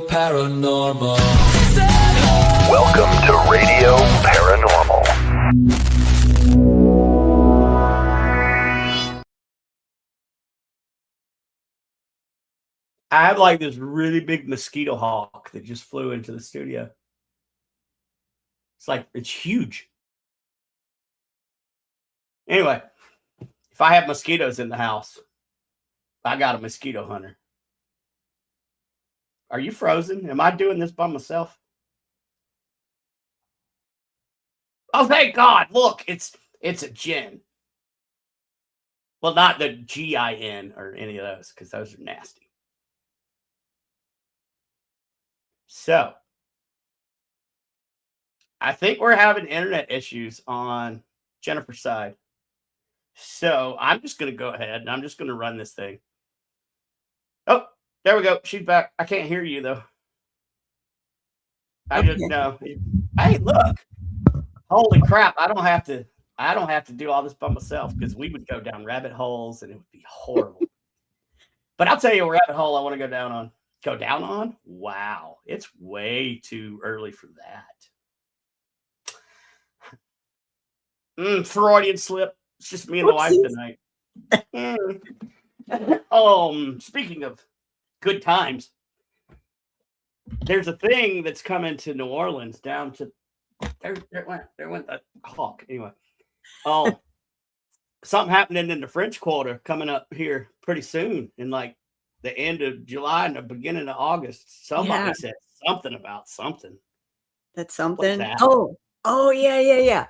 Paranormal. Welcome to Radio Paranormal. I have like this really big mosquito hawk that just flew into the studio. It's huge. Anyway, if I have mosquitoes in the house, I got a mosquito hunter. Are you frozen? Am I doing this by myself? Oh, thank God. Look, it's a gin. Well, not the GIN or any of those, because those are nasty. So, I think we're having internet issues on Jennifer's side. So, I'm just going to go ahead and I'm just going to run this thing. Oh, there we go. She's back. I can't hear you, though. I just know. Hey, look. Holy crap. I don't have to do all this by myself, because we would go down rabbit holes and it would be horrible. But I'll tell you a rabbit hole I want to go down on. Go down on? Wow. It's way too early for that. Freudian slip. It's just me and the wife tonight. Speaking of good times, there's a thing that's coming to New Orleans down to there went the hawk. Anyway. Something happening in the French Quarter coming up here pretty soon, in like the end of July and the beginning of August. Somebody said something about something. That's something. That? Oh, yeah.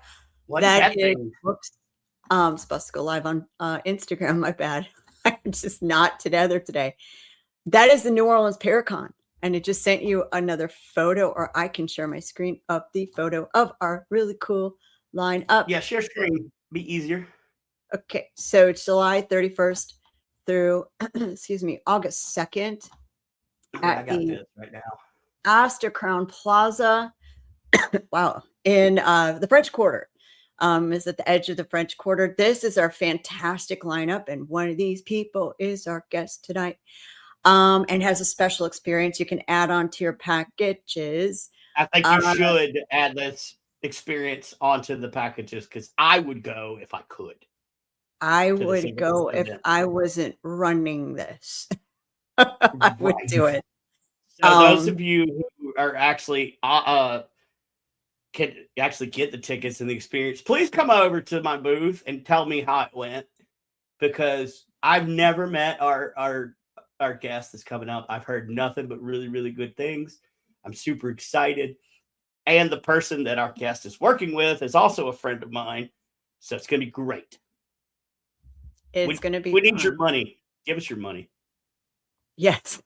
What is that is, thing? whoops. Supposed to go live on Instagram. My bad. I'm just not together today. That is the New Orleans Paracon. And it just sent you another photo, or I can share my screen of the photo of our really cool lineup. Yeah, share screen. Be easier. Okay, so it's July 31st through, August 2nd I got this right now. Astor Crown Plaza. Wow, in the French Quarter. Is at the edge of the French Quarter. This is our fantastic lineup, and one of these people is our guest tonight. And has a special experience you can add on to your packages. I think you should add this experience onto the packages, because I would go if I could. I would go if I wasn't running this. I would do it. So those of you who are actually can actually get the tickets and the experience, please come over to my booth and tell me how it went, because I've never met our guest that's coming up. I've heard nothing but really, really good things. I'm super excited. And the person that our guest is working with is also a friend of mine. So it's going to be great. It's going to be We need your money. Give us your money. Yes.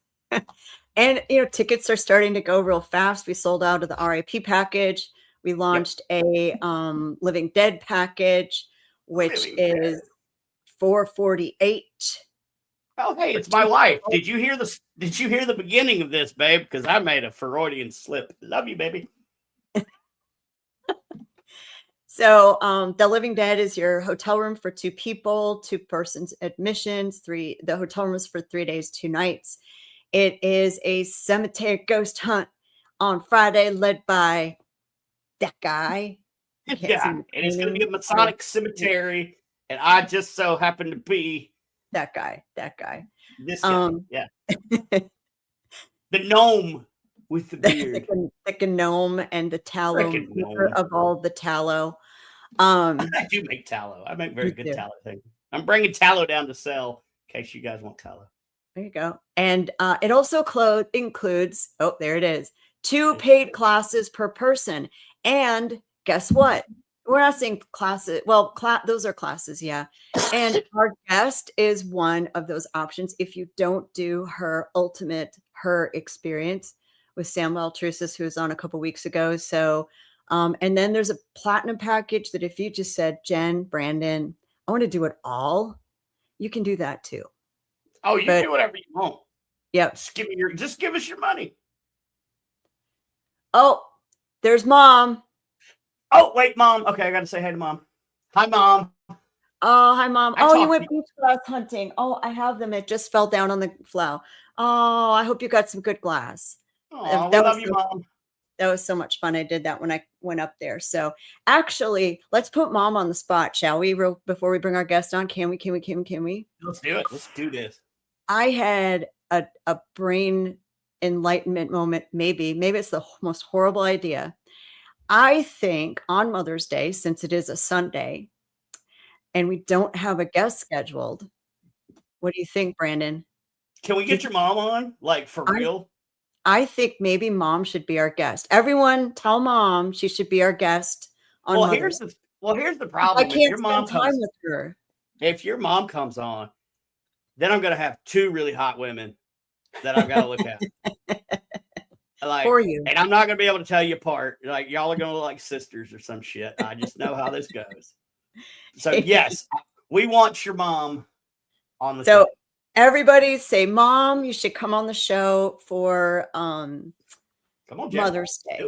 And, tickets are starting to go real fast. We sold out of the RIP package. We launched a Living Dead package, which is $448. Oh, hey, it's my wife. Did you hear the beginning of this, babe? Because I made a Freudian slip. Love you, baby. So the Living Dead is your hotel room for 2 people, 2 persons admissions. The hotel room is for 3 days, 2 nights. It is a cemetery ghost hunt on Friday, led by that guy. Yeah, and it's going to be a Masonic cemetery, and I just so happen to be that guy. This guy, yeah. The gnome with the beard. The gnome and the tallow of all the tallow. I do make tallow. I make very good tallow things. I'm bringing tallow down to sell in case you guys want tallow. There you go. And it also includes, there it is, 2 paid classes per person. And guess what? We're not saying classes. Well, those are classes, yeah. And our guest is one of those options. If you don't do her experience with Sam Altrusis, who was on a couple weeks ago. So, and then there's a platinum package that if you just said, Jen, Brandon, I want to do it all, you can do that too. Oh, you can do whatever you want. Yep. Just give us your money. Oh, there's Mom. Oh, wait, Mom. Okay, I got to say hi to Mom. Hi, Mom. Oh, hi, Mom. You went beach glass hunting. Oh, I have them. It just fell down on the floor. Oh, I hope you got some good glass. Oh, we That love was you, Mom. That was so much fun. I did that when I went up there. So actually, let's put Mom on the spot, shall we? Before we bring our guest on, can we? Let's do it. Let's do this. I had a brain enlightenment moment. Maybe it's the most horrible idea. I think on Mother's Day, since it is a Sunday, and we don't have a guest scheduled, what do you think, Brandon? Can we get your mom on? Like, for real? I think maybe Mom should be our guest. Everyone tell Mom she should be our guest on Mother's Day. Here's the problem. I can't spend time with her. If your mom comes on, then I'm going to have two really hot women that I've got to look at. Like, for you. And I'm not going to be able to tell you apart. Like, y'all are going to look like sisters or some shit. I just know how this goes. So, yes, we want your mom on the show. Everybody say, Mom, you should come on the show for come on, Mother's Day.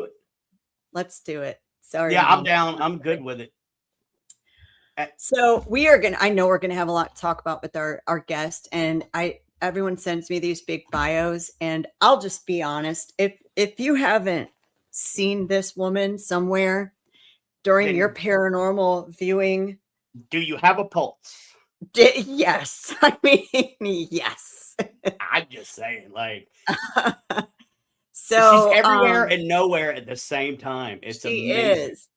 Let's do it. Sorry. Yeah, I'm down. I'm good with it. So I know we're gonna have a lot to talk about with our guest, and everyone sends me these big bios, and I'll just be honest. If you haven't seen this woman somewhere during your paranormal viewing, do you have a pulse? Yes. I mean, yes. I'm just saying, like, so she's everywhere and nowhere at the same time. It's she amazing. Is.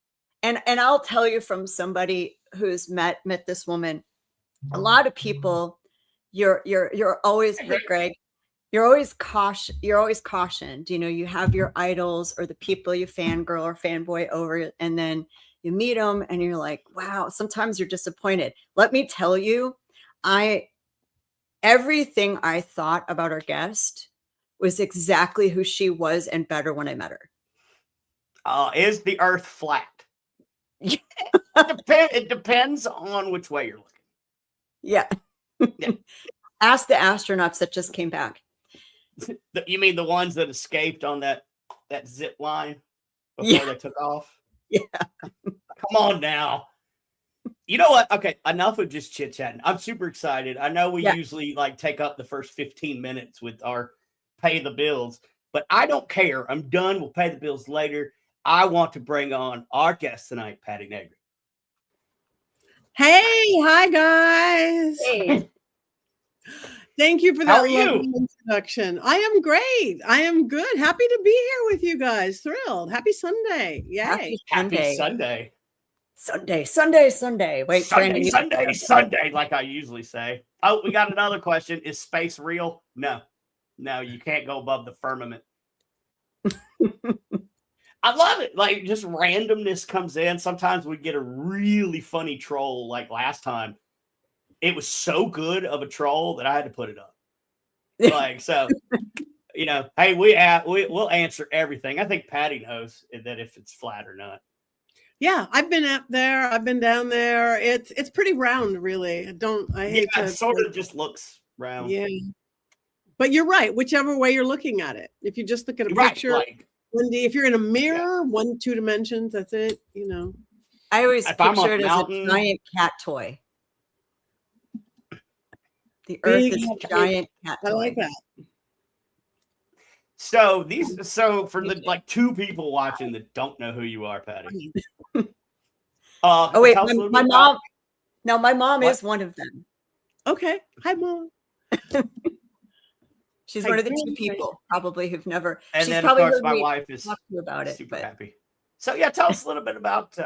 And I'll tell you from somebody who's met this woman, a lot of people, you're always, Greg, you're always cautioned. You know, you have your idols or the people you fangirl or fanboy over, and then you meet them and you're like, wow, sometimes you're disappointed. Let me tell you, everything I thought about our guest was exactly who she was and better when I met her. Is the earth flat? It depends on which way you're looking. Yeah. Ask the astronauts that just came back. You mean the ones that escaped on that zip line before they took off? Yeah. Come on now. You know what? Okay, enough of just chit-chatting. I'm super excited. I know we usually like take up the first 15 minutes with our pay the bills, but I don't care. I'm done. We'll pay the bills later. I want to bring on our guest tonight, Patty Negri. Hey, hi guys. Hey. Thank you for that lovely introduction. I am great. I am good. Happy to be here with you guys. Thrilled. Happy Sunday. Yay. Happy Sunday. Sunday. Wait, Sunday, like I usually say. Oh, we got another question. Is space real? No, you can't go above the firmament. I love it. Like, just randomness comes in. Sometimes we get a really funny troll, like last time. It was so good of a troll that I had to put it up. Like, so, you know, hey, we'll answer everything. I think Patty knows that if it's flat or not. Yeah, I've been up there. I've been down there. It's pretty round, really. I hate to. It sort of just looks round. Yeah. But you're right. Whichever way you're looking at it. If you just look at a picture, like, 1D, if you're in a mirror, 1-2 dimensions, that's it. You know. I always picture it as a giant cat toy. The earth is a giant cat toy. I like that. So for the like two people watching that don't know who you are, Patty. Oh wait, my mom. No, my mom is one of them. Okay, hi mom. She's one of the two people probably who've never. And she's then probably of course heard my me wife is talk to you about it. Super happy. So yeah, tell us a little bit about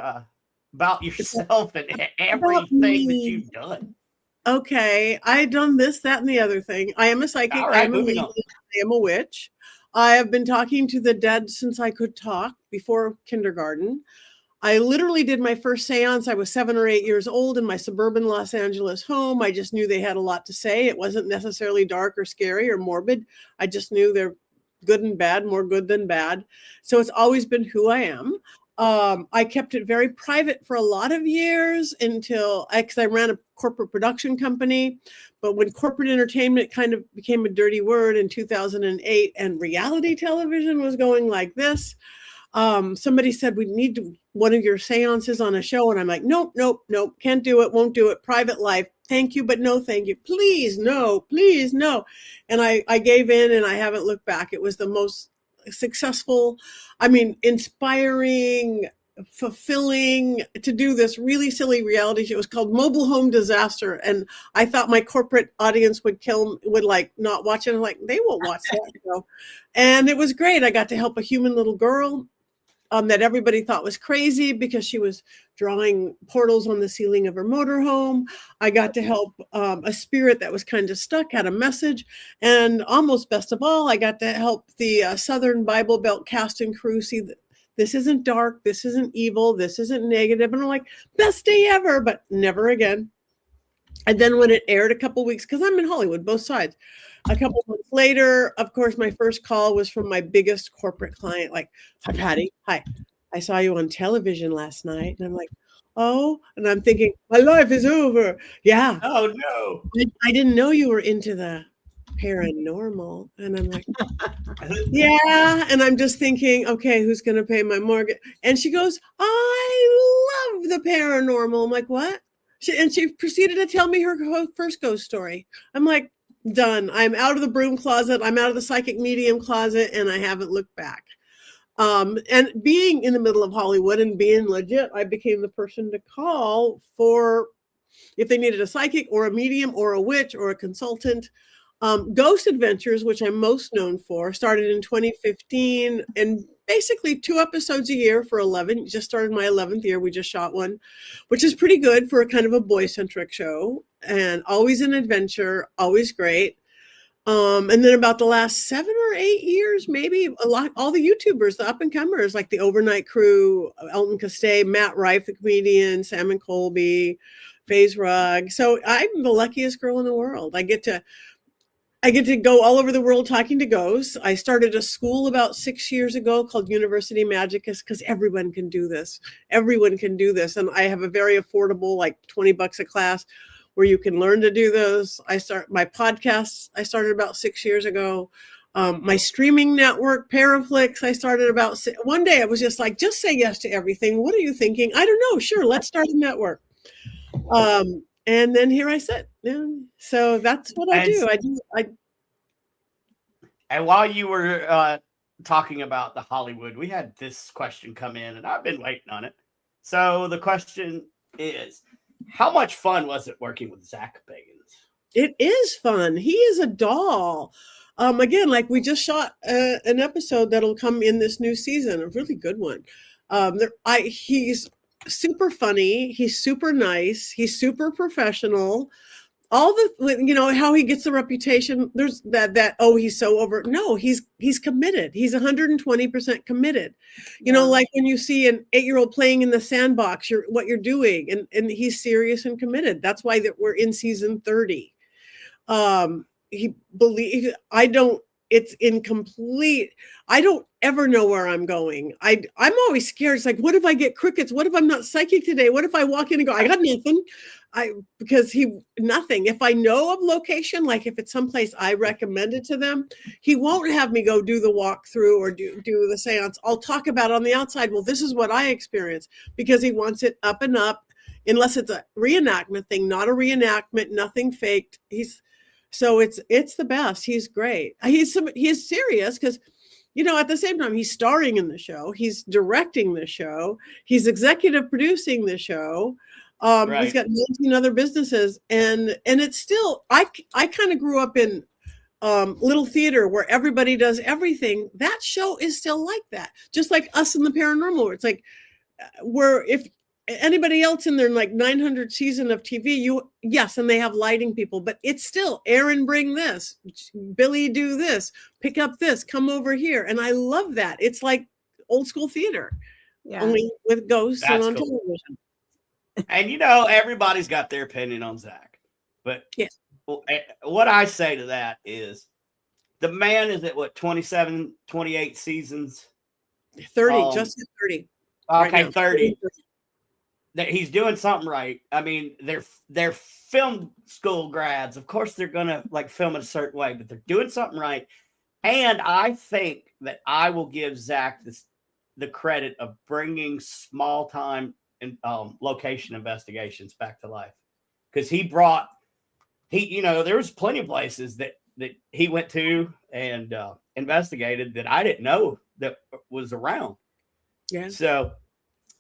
yourself and everything that you've done. Okay, I've done this, that, and the other thing. I am a psychic. All right, I am a witch. I have been talking to the dead since I could talk, before kindergarten. I literally did my first seance. I was 7 or 8 years old in my suburban Los Angeles home. I just knew they had a lot to say. It wasn't necessarily dark or scary or morbid. I just knew they're good and bad, more good than bad. So it's always been who I am. I kept it very private for a lot of years because I ran a corporate production company. But when corporate entertainment kind of became a dirty word in 2008 and reality television was going like this, somebody said, we need one of your seances on a show. And I'm like, nope, can't do it, won't do it. Private life. Thank you, but no, thank you. Please, no. And I gave in and I haven't looked back. It was the most successful, I mean, inspiring, fulfilling to do this really silly reality show. It was called Mobile Home Disaster. And I thought my corporate audience would like not watch it. I'm like, they won't watch that show. And it was great. I got to help a human little girl that everybody thought was crazy because she was drawing portals on the ceiling of her motorhome. I got to help a spirit that was kind of stuck, had a message. And almost best of all, I got to help the Southern Bible Belt cast and crew see that this isn't dark, this isn't evil, this isn't negative. And I'm like, best day ever, but never again. And then when it aired a couple weeks, because I'm in Hollywood, both sides, a couple months later, of course, my first call was from my biggest corporate client, like, hi, Patty. Hi, I saw you on television last night. And I'm like, oh, and I'm thinking, my life is over. Yeah. Oh, no. I didn't know you were into the paranormal. And I'm like, yeah. And I'm just thinking, okay, who's going to pay my mortgage? And she goes, I love the paranormal. I'm like, what? And she proceeded to tell me her first ghost story. I'm like, done. I'm out of the broom closet. I'm out of the psychic medium closet, and I haven't looked back. And being in the middle of Hollywood and being legit, I became the person to call for if they needed a psychic or a medium or a witch or a consultant. Ghost Adventures, which I'm most known for, started in 2015 and basically 2 episodes a year for 11. Just started my 11th year. We just shot one, which is pretty good for a kind of a boy-centric show, and always an adventure, always great. And then about the last 7 or 8 years, maybe all the YouTubers, the up-and-comers, like the Overnight Crew, Elton Castee, Matt Rife, the comedian, Sam and Colby, FaZe Rug. So I'm the luckiest girl in the world. I get to go all over the world talking to ghosts. I started a school about 6 years ago called University Magicus because everyone can do this. Everyone can do this. And I have a very affordable, like $20 a class where you can learn to do this. My podcasts, I started about 6 years ago. My streaming network, Paraflix, I started about one day. I was just like, just say yes to everything. What are you thinking? I don't know. Sure, let's start a network. And then here I sit. Yeah. So that's what I do. And while you were talking about the Hollywood, we had this question come in, and I've been waiting on it. So the question is, how much fun was it working with Zach Bagans? It is fun. He is a doll. Again, like we just shot an episode that'll come in this new season, a really good one. He's super funny. He's super nice. He's super professional. All the, how he gets the reputation. There's that. Oh, he's so over. No, he's committed. He's 120% committed. Like when you see an 8-year-old playing in the sandbox, what you're doing, and he's serious and committed. That's why we're in season 30. It's incomplete. I don't ever know where I'm going. I'm always scared. It's like, what if I get crickets? What if I'm not psychic today? What if I walk in and go, I got nothing? Nothing. If I know of location, like if it's someplace I recommended to them, he won't have me go do the walkthrough or do the seance. I'll talk about on the outside. Well, this is what I experienced, because he wants it up and up, unless it's a reenactment thing, not a reenactment, nothing faked. So it's the best. He's great. He's serious because, at the same time, he's starring in the show. He's directing the show. He's executive producing the show. Right. He's got 19 other businesses. And it's still, I kind of grew up in little theater where everybody does everything. That show is still like that. Just like Us in the Paranormal, where it's like, where if anybody else in their like 900 season of TV, yes, and they have lighting people, but it's still Aaron, bring this, Billy, do this, pick up this, come over here. And I love that. It's like old school theater, only with ghosts and on television. And everybody's got their opinion on Zach, but yes, what I say to that is the man is at 27, 28 seasons, 30, just 30. Okay, right 30. That he's doing something right. I mean, they're film school grads. Of course, they're gonna film it a certain way, but they're doing something right. And I think that I will give Zach the credit of bringing small time and location investigations back to life, because there was plenty of places that that he went to and investigated that I didn't know that was around. Yeah. So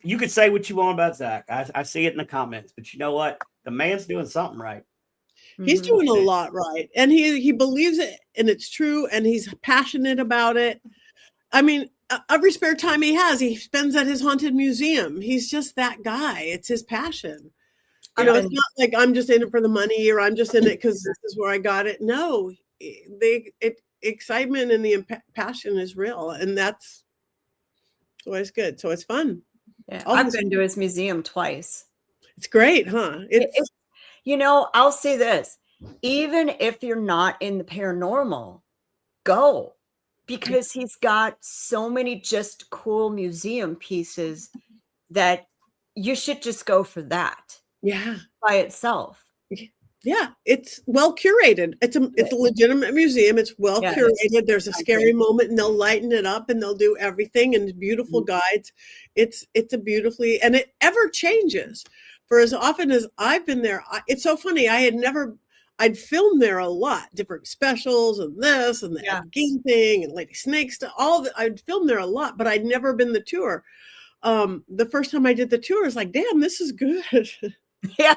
you could say what you want about Zach. I see it in the comments, but you know what? The man's doing something right. He's doing a lot right. And he believes it, and it's true, and he's passionate about it. I mean, every spare time he has, he spends at his haunted museum. He's just that guy. It's his passion. You know, it's not like I'm just in it for the money, or I'm just in it because this is where I got it. No, excitement and the passion is real, and that's always good. So it's fun. Yeah, I've been to his museum twice. It's great, huh? It's you know, I'll say this: even if you're not in the paranormal, go, because he's got so many just cool museum pieces that you should just go for that. Yeah, by itself. Yeah, it's well curated. It's a legitimate museum. It's well curated. There's a scary moment, and they'll lighten it up, and they'll do everything, and beautiful guides. It's a beautifully, and it ever changes. For as often as I've been there, it's so funny. I'd filmed there a lot, different specials and this and the Ed Gein thing and Lady Snake stuff. I'd filmed there a lot, but I'd never been the tour. The first time I did the tour, I was like, damn, this is good. Yeah,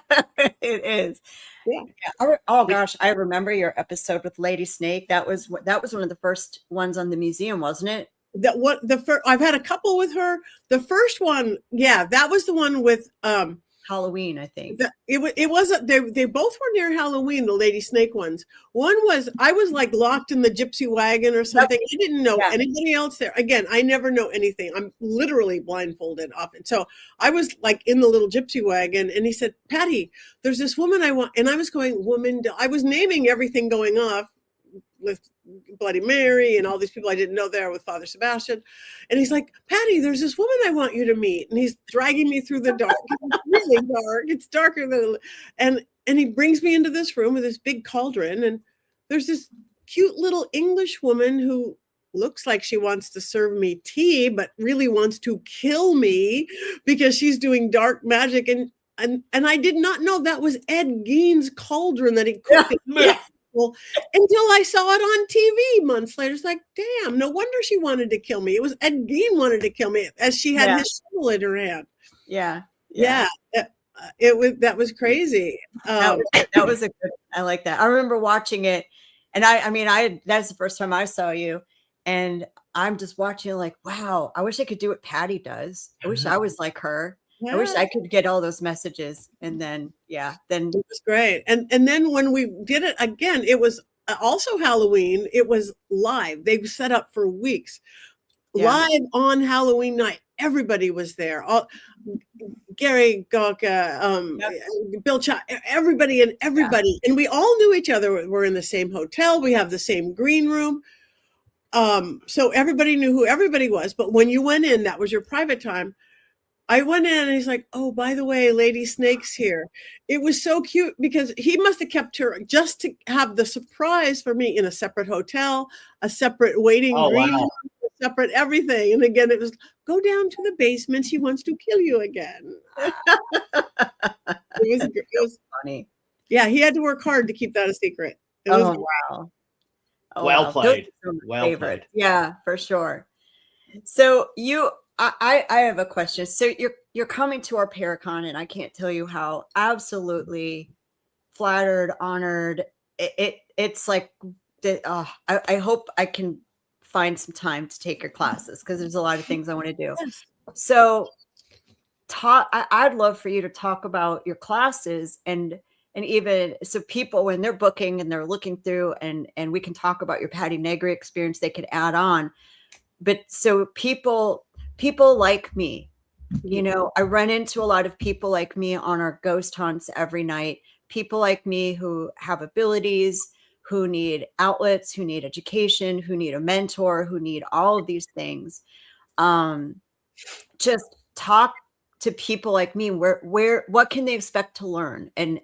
it is. Yeah. Oh gosh, I remember your episode with Lady Snake. That was one of the first ones on the museum, wasn't it? I've had a couple with her. The first one, that was the one with Halloween, I think. It wasn't. They both were near Halloween. The Lady Snake ones. One was I was like locked in the gypsy wagon or something. I didn't know anybody else there. Again, I never know anything. I'm literally blindfolded often. So I was like in the little gypsy wagon, and he said, "Patty, there's this woman I want." And I was going, "Woman." I was naming everything going off with Bloody Mary and all these people I didn't know there with Father Sebastian. And he's like, "Patty, there's this woman I want you to meet." And he's dragging me through the dark. It's really dark. It's darker than, and he brings me into this room with this big cauldron. And there's this cute little English woman who looks like she wants to serve me tea, but really wants to kill me because she's doing dark magic. And I did not know that was Ed Gein's cauldron that he cooked it. Well, until I saw it on TV months later. It's like, damn, no wonder she wanted to kill me. It was Ed Gein wanted to kill me as she had his shovel in her hand. That was crazy. That was a good. I like that. I remember watching it, and I mean, that's the first time I saw you, and I'm just watching like, wow, I wish I could do what Patty does. I wish I was like her. I wish I could get all those messages. And then it was great. And then when we did it again, it was also Halloween. It was live. They set up for weeks. Live on Halloween night. Everybody was there. Gary Gawka, Bill Cha, everybody. And we all knew each other. We're in the same hotel. We have the same green room. So everybody knew who everybody was. But when you went in, that was your private time. I went in and he's like, "Oh, by the way, Lady Snake's here." It was so cute because he must have kept her just to have the surprise for me in a separate hotel, a separate waiting room, a separate everything. And again, it was, "Go down to the basement. She wants to kill you again." It was funny. Yeah, he had to work hard to keep that a secret. Wow. Well played. Well played. Yeah, for sure. So I have a question. So you're coming to our Paracon, and I can't tell you how absolutely flattered, honored. It's like, I hope I can find some time to take your classes because there's a lot of things I want to do. So I'd love for you to talk about your classes and even so people when they're booking and they're looking through and we can talk about your Patty Negri experience, they could add on. But so people like me, I run into a lot of people like me on our ghost hunts every night. People like me who have abilities, who need outlets, who need education, who need a mentor, who need all of these things. Just talk to people like me. What can they expect to learn? And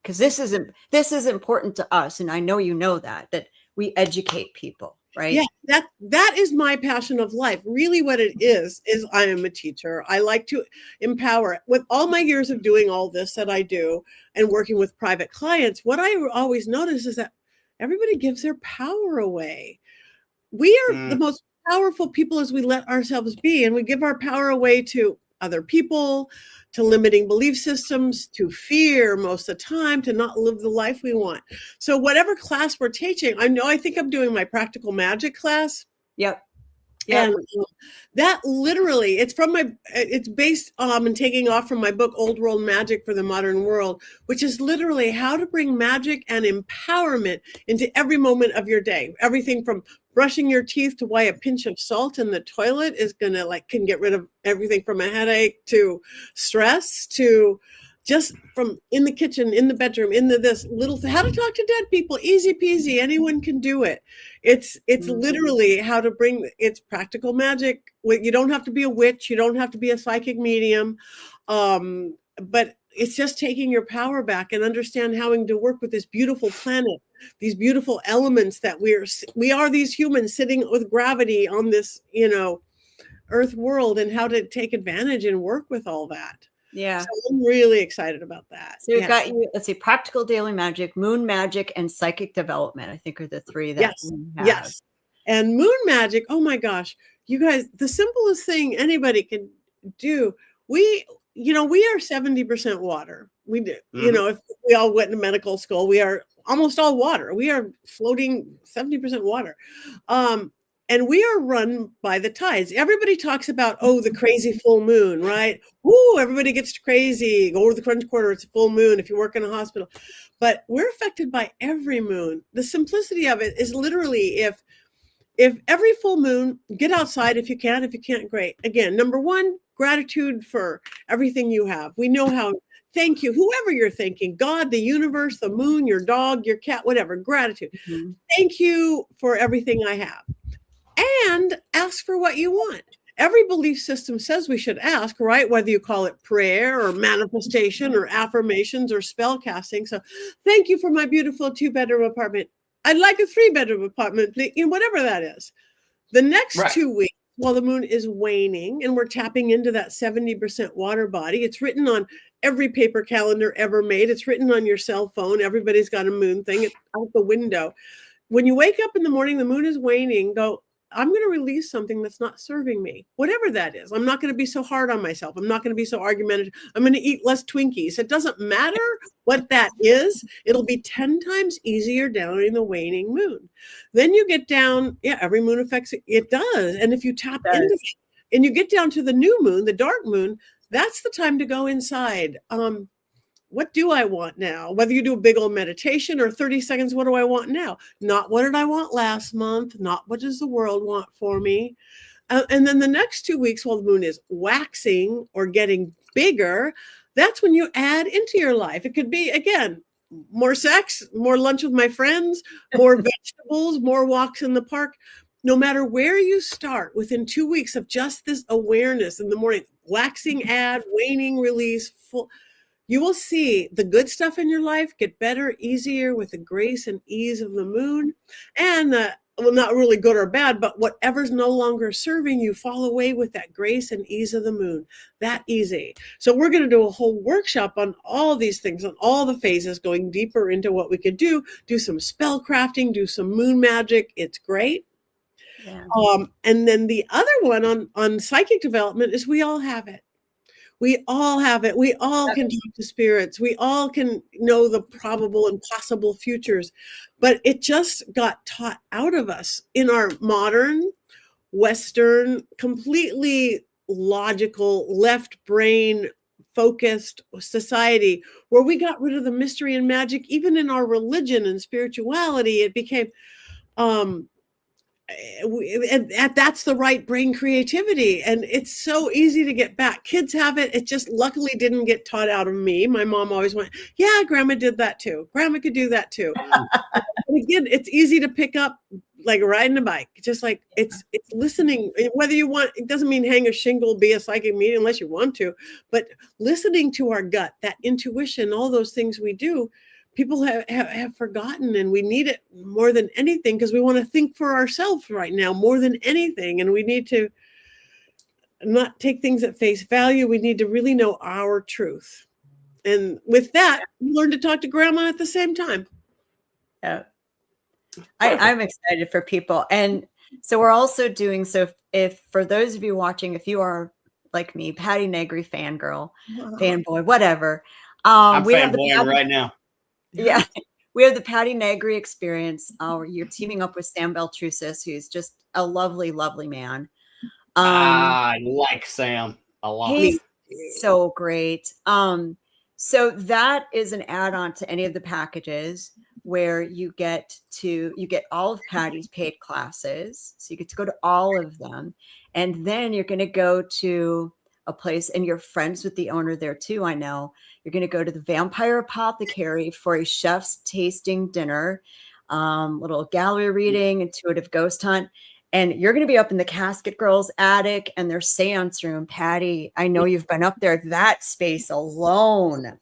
because this is important to us, and I know you know that we educate people. Right. Yeah, that is my passion of life. Really what it is I am a teacher. I like to empower. With all my years of doing all this that I do and working with private clients, what I always notice is that everybody gives their power away. We are the most powerful people as we let ourselves be, and we give our power away to other people, to limiting belief systems, to fear most of the time, to not live the life we want. So whatever class we're teaching, I think I'm doing my practical magic class. Yep. And that literally, it's based and taking off from my book, Old World Magic for the Modern World, which is literally how to bring magic and empowerment into every moment of your day. Everything from brushing your teeth to why a pinch of salt in the toilet is can get rid of everything from a headache to stress to just from in the kitchen, in the bedroom, in this little how to talk to dead people, easy peasy. Anyone can do it. It's literally how to bring it's practical magic. You don't have to be a witch. You don't have to be a psychic medium. But it's just taking your power back and understand how to work with this beautiful planet, these beautiful elements that we are these humans sitting with gravity on this, earth world, and how to take advantage and work with all that. Yeah. So I'm really excited about that. So we've got you, let's see, practical daily magic, moon magic, and psychic development, I think are the three that we have. Yes. And moon magic, oh my gosh, you guys, the simplest thing anybody can do, we are 70% water. We do, if we all went to medical school, we are almost all water. We are floating 70% water. And we are run by the tides. Everybody talks about, the crazy full moon, right? Woo, everybody gets crazy. Go to the crunch quarter, it's a full moon if you work in a hospital. But we're affected by every moon. The simplicity of it is literally if every full moon, get outside if you can. If you can't, great. Again, number one, gratitude for everything you have. We know how, thank you, whoever you're thanking, God, the universe, the moon, your dog, your cat, whatever, gratitude. Mm-hmm. Thank you for everything I have. And ask for what you want. Every belief system says we should ask, right? Whether you call it prayer or manifestation or affirmations or spell casting. So thank you for my beautiful 2-bedroom apartment. I'd like a 3-bedroom apartment, whatever that is. The next 2 weeks, while the moon is waning and we're tapping into that 70% water body, it's written on every paper calendar ever made. It's written on your cell phone. Everybody's got a moon thing. It's out the window. When you wake up in the morning, the moon is waning, go, I'm going to release something that's not serving me, whatever that is. I'm not going to be so hard on myself. I'm not going to be so argumentative. I'm going to eat less Twinkies. It doesn't matter what that is. It'll be 10 times easier during the waning moon. Then you get down. Yeah, every moon affects it. It does. And if you tap into it and you get down to the new moon, the dark moon, that's the time to go inside. What do I want now? Whether you do a big old meditation or 30 seconds, what do I want now? Not what did I want last month? Not what does the world want for me? And then the next 2 weeks while the moon is waxing or getting bigger, that's when you add into your life. It could be, again, more sex, more lunch with my friends, more vegetables, more walks in the park. No matter where you start, within 2 weeks of just this awareness in the morning, waxing, add, waning, release, full, you will see the good stuff in your life get better, easier with the grace and ease of the moon. And not really good or bad, but whatever's no longer serving you, fall away with that grace and ease of the moon. That easy. So we're going to do a whole workshop on all these things, on all the phases, going deeper into what we could do some spell crafting, do some moon magic. It's great. Yeah. And then the other one on psychic development is we all have it. We all have it. We all can talk to spirits. We all can know the probable and possible futures. But it just got taught out of us in our modern, Western, completely logical, left brain focused society where we got rid of the mystery and magic. Even in our religion and spirituality, it became... that's the right brain creativity, and it's so easy to get back. Kids have it. It just luckily didn't get taught out of me. My mom always went, yeah, grandma did that too. Grandma could do that too. And again, it's easy to pick up, like riding a bike. Just like it's listening. Whether you want, it doesn't mean hang a shingle, be a psychic medium unless you want to, but listening to our gut, that intuition, all those things we do, people have forgotten, and we need it more than anything because we want to think for ourselves right now more than anything. And we need to not take things at face value. We need to really know our truth. And with that, learn to talk to grandma at the same time. Yeah. I'm excited for people. And so we're also doing, so if for those of you watching, if you are like me, Patty Negri fangirl, fanboy, whatever. I'm We have the fanboying right now. Yeah. We have the Patty Negri experience. You're teaming up with Sam Beltrusis, who's just a lovely, lovely man. I like Sam a lot. He's so great. So that is an add-on to any of the packages where you get all of Patty's paid classes. So you get to go to all of them. And then you're going to go to a place, and you're friends with the owner there too, I know. You're going to go to the Vampire Apothecary for a chef's tasting dinner, little gallery reading, intuitive ghost hunt. And you're going to be up in the Casket Girls attic and their seance room. Patty, I know you've been up there. That space alone,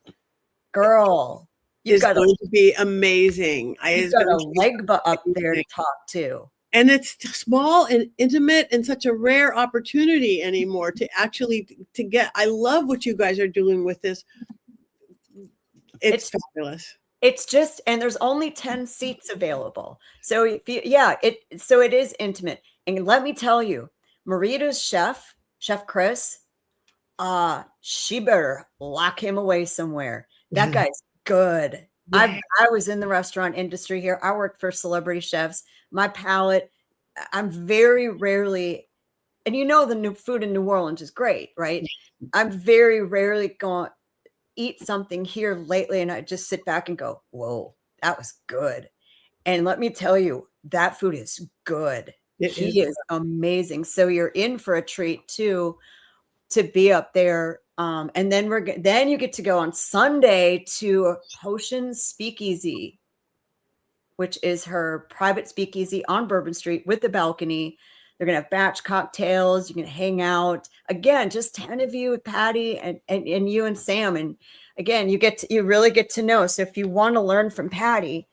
girl, is going to be amazing. You've got a Legba up there to talk to. And it's small and intimate and such a rare opportunity anymore to actually to get. I love what you guys are doing with this. It's fabulous. It's just, and there's only 10 seats available. So if you, it is intimate. And let me tell you, Marita's Chef Chris, she better lock him away somewhere. That guy's good. Yeah. I was in the restaurant industry here. I worked for celebrity chefs. My palate, I'm very rarely, and you know, the new food in New Orleans is great, right? I'm very rarely going eat something here lately and I just sit back and go, whoa, that was good. And let me tell you, that food is good. He is amazing. So you're in for a treat too, to be up there. And then you get to go on Sunday to Potion Speakeasy, which is her private speakeasy on Bourbon Street with the balcony. They're going to have batch cocktails. You can hang out. Again, just 10 of you with Patty and you and Sam. And again, you really get to know. So if you want to learn from Patty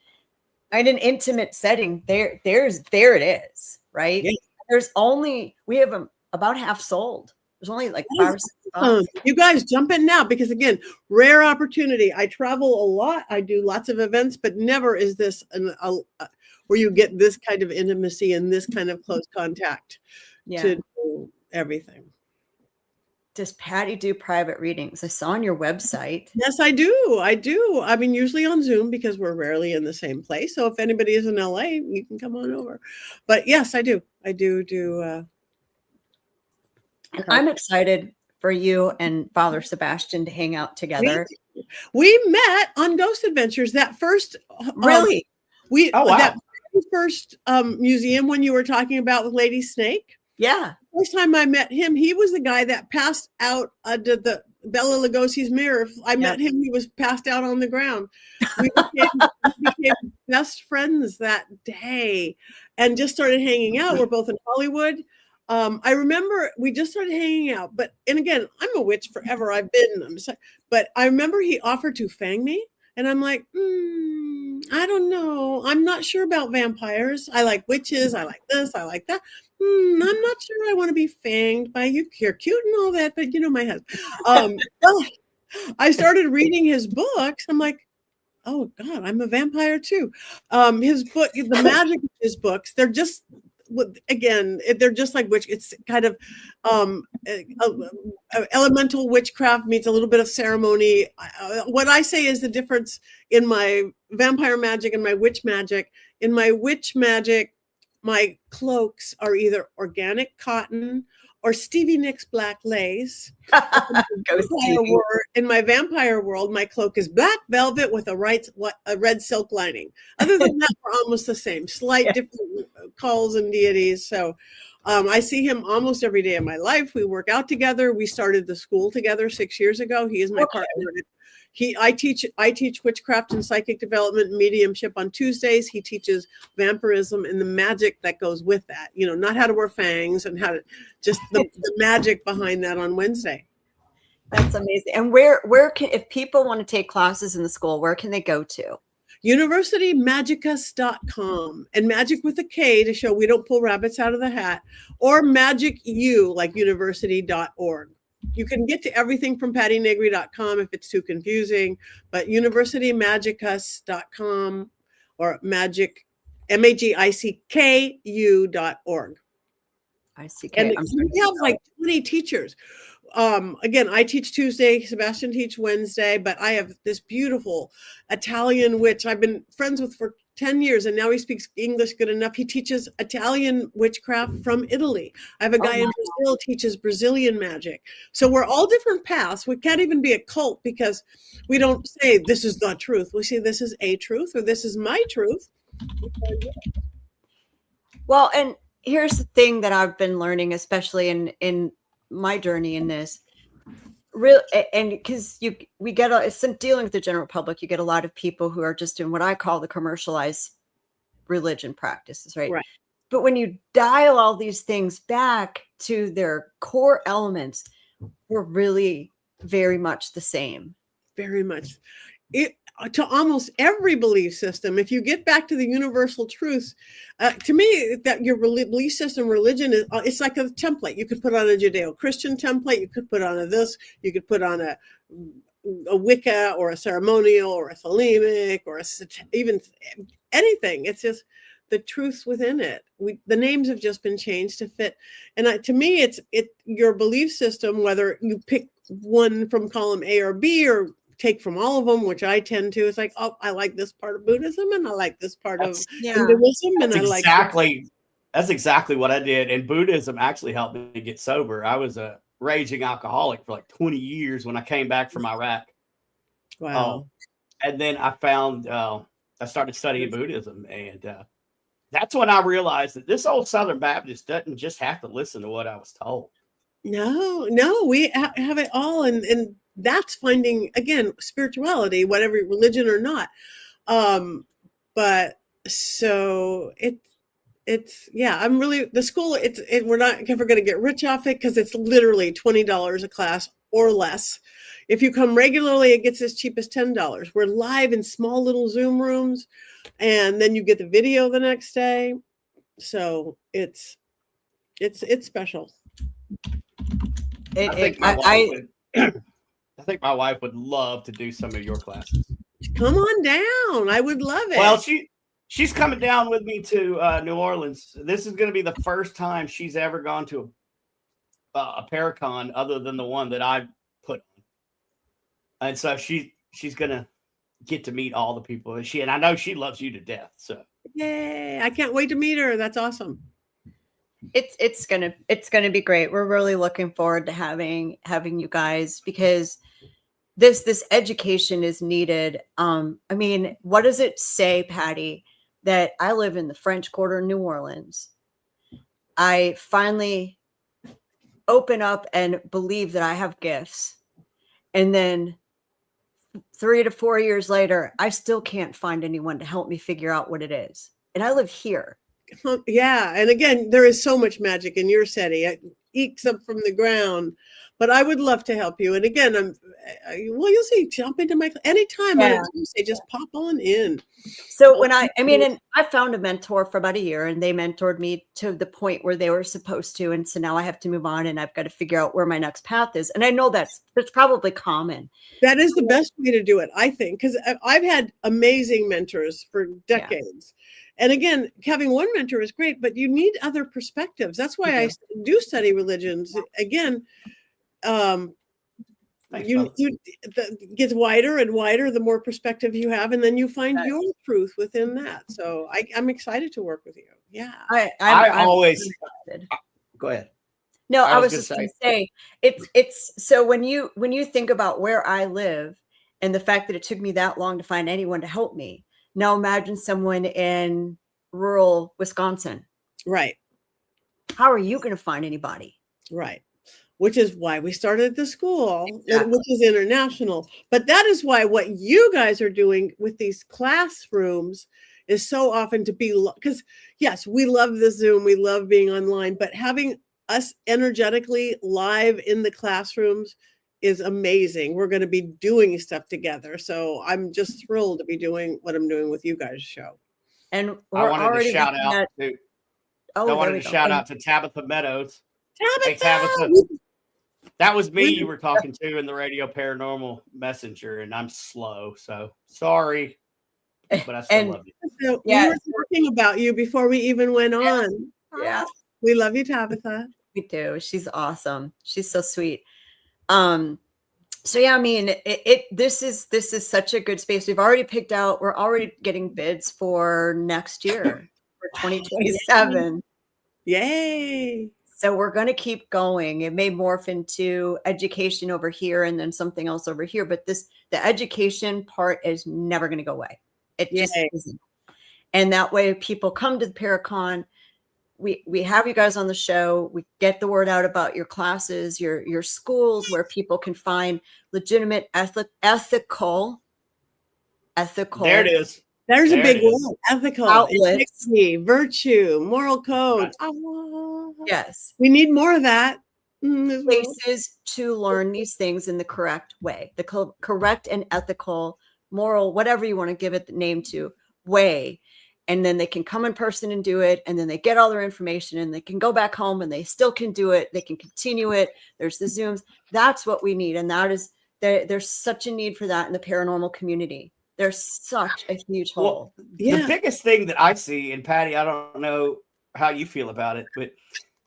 in an intimate setting, there it is, right? Yeah. We have them about half sold. There's only like 5 or 6 spots. You guys jump in now because again, rare opportunity. I travel a lot. I do lots of events, but never is this where you get this kind of intimacy and this kind of close contact to do everything. Does Patty do private readings? I saw on your website. Yes, I do. I mean, usually on Zoom because we're rarely in the same place. So if anybody is in LA, you can come on over. But yes, I do. I do. And I'm excited for you and Father Sebastian to hang out together. We met on Ghost Adventures. That first, really? That first museum when you were talking about with Lady Snake. Yeah. First time I met him, he was the guy that passed out the Bela Lugosi's mirror. I met him. He was passed out on the ground. We became best friends that day and just started hanging out. We're both in Hollywood. I remember we just started hanging out, and again, I'm a witch forever. But I remember he offered to fang me, and I'm like, I don't know. I'm not sure about vampires. I like witches. I like this. I like that. I'm not sure I want to be fanged by you. You're cute and all that, but you know my husband. I started reading his books. I'm like, oh God, I'm a vampire too. His book, the magic of his books, they're just. Again, they're just like witch. It's kind of elemental witchcraft meets a little bit of ceremony. What I say is the difference in my vampire magic and my witch magic. In my witch magic, my cloaks are either organic cotton or Stevie Nicks black lace. In my vampire world, my cloak is black velvet with a red silk lining. Other than that, we're almost the same. Slight different calls and deities. So I see him almost every day of my life. We work out together. We started the school together 6 years ago. He is my partner. I teach witchcraft and psychic development and mediumship on Tuesdays. He teaches vampirism and the magic that goes with that. You know, not how to wear fangs and how to just the magic behind that on Wednesday. That's amazing. And where can, if people want to take classes in the school, where can they go to? universitymagicus.com, and magic with a K to show we don't pull rabbits out of the hat, or magicu like university.org. You can get to everything from pattynegri.com if it's too confusing, but universitymagicus.com or magic magicku.org. ICK. And I'm we have like 20 teachers. Again, I teach Tuesday, Sebastian teach Wednesday, but I have this beautiful Italian witch I've been friends with for 10 years, and now he speaks English good enough. He teaches Italian witchcraft from Italy. I have a guy in Brazil teaches Brazilian magic. So we're all different paths. We can't even be a cult because we don't say this is the truth. We say this is a truth or this is my truth. Well, and here's the thing that I've been learning, especially in my journey in this, real, and because we get since dealing with the general public, you get a lot of people who are just doing what I call the commercialized religion practices, right? But when you dial all these things back to their core elements, we're really very much the same. Very much. To almost every belief system, if you get back to the universal truths, to me, that your belief system, religion, it's like a template. You could put on a Judeo-Christian template. You could put on this. You could put on a Wicca or a ceremonial or a Thelemic or even anything. It's just the truths within it. The names have just been changed to fit. And to me, it's your belief system, whether you pick one from column A or B or take from all of them, which I tend to. It's like, oh, I like this part of Buddhism and I like this part of Hinduism. And That's exactly what I did. And Buddhism actually helped me get sober. I was a raging alcoholic for like 20 years when I came back from Iraq. Wow. And then I found, I started studying Buddhism. And that's when I realized that this old Southern Baptist doesn't just have to listen to what I was told. No, we have it all. And that's finding, again, spirituality, whatever religion or not. But so it's I'm really, the school, we're not ever going to get rich off it because it's literally $20 a class or less. If you come regularly, it gets as cheap as $10. We're live in small little Zoom rooms, and then you get the video the next day. So it's special. I think my wife would love to do some of your classes. Come on down. I would love it. Well, she's coming down with me to New Orleans. This is going to be the first time she's ever gone to a Paracon other than the one that I put on. And so she's going to get to meet all the people. And I know she loves you to death. So yay. I can't wait to meet her. That's awesome. It's gonna be great. We're really looking forward to having you guys, because this education is needed. I mean, what does it say, Patty, that I live in the French Quarter in New Orleans? I finally open up and believe that I have gifts, and then 3 to 4 years later, I still can't find anyone to help me figure out what it is. And I live here. Yeah. And again, there is so much magic in your setting. It ekes up from the ground, but I would love to help you. And again, you'll see, jump into my, anytime on a Tuesday, just pop on in. So when I found a mentor for about a year, and they mentored me to the point where they were supposed to. And so now I have to move on, and I've got to figure out where my next path is. And I know that's probably common. That is the best way to do it, I think, because I've had amazing mentors for decades. And again, having one mentor is great, but you need other perspectives. That's why I do study religions. Again, it gets wider and wider the more perspective you have, and then you find your truth within that. So I'm excited to work with you. Yeah, I'm always go ahead. No, I was just going to say it's so when you think about where I live and the fact that it took me that long to find anyone to help me. Now imagine someone in rural Wisconsin. Right. How are you going to find anybody? Right. Which is why we started the school, which is international. But that is why what you guys are doing with these classrooms is so often to be, because yes, we love the Zoom, we love being online, but having us energetically live in the classrooms is amazing. We're going to be doing stuff together. So I'm just thrilled to be doing what I'm doing with you guys' show. And I wanted to shout out to Tabitha Meadows. Tabitha! Hey, Tabitha. That was me you were talking to in the Radio Paranormal Messenger, and I'm slow. So sorry. but I still And- love you. So Yes. we were talking about you before we even went on. Yeah. We love you, Tabitha. We do. She's awesome. She's so sweet. So yeah, I mean, this is such a good space. We're already getting bids for next year for 2027. Yay. So we're going to keep going. It may morph into education over here and then something else over here, but the education part is never going to go away. It just Yay. isn't. And that way people come to the Paracon. We have you guys on the show. We get the word out about your classes, your schools, where people can find legitimate ethical. There it is. There's There a big it is. word. Ethical, Outlets. integrity, virtue, moral codes. Yes. We need more of that. As well. Places to learn these things in the correct way, the correct and ethical, moral, whatever you want to give it the name to, way. And then they can come in person and do it. And then they get all their information and they can go back home and they still can do it. They can continue it. There's the Zooms. That's what we need. And that is, there's such a need for that in the paranormal community. There's such a huge hole. The biggest thing that I see, and Patty, I don't know how you feel about it, but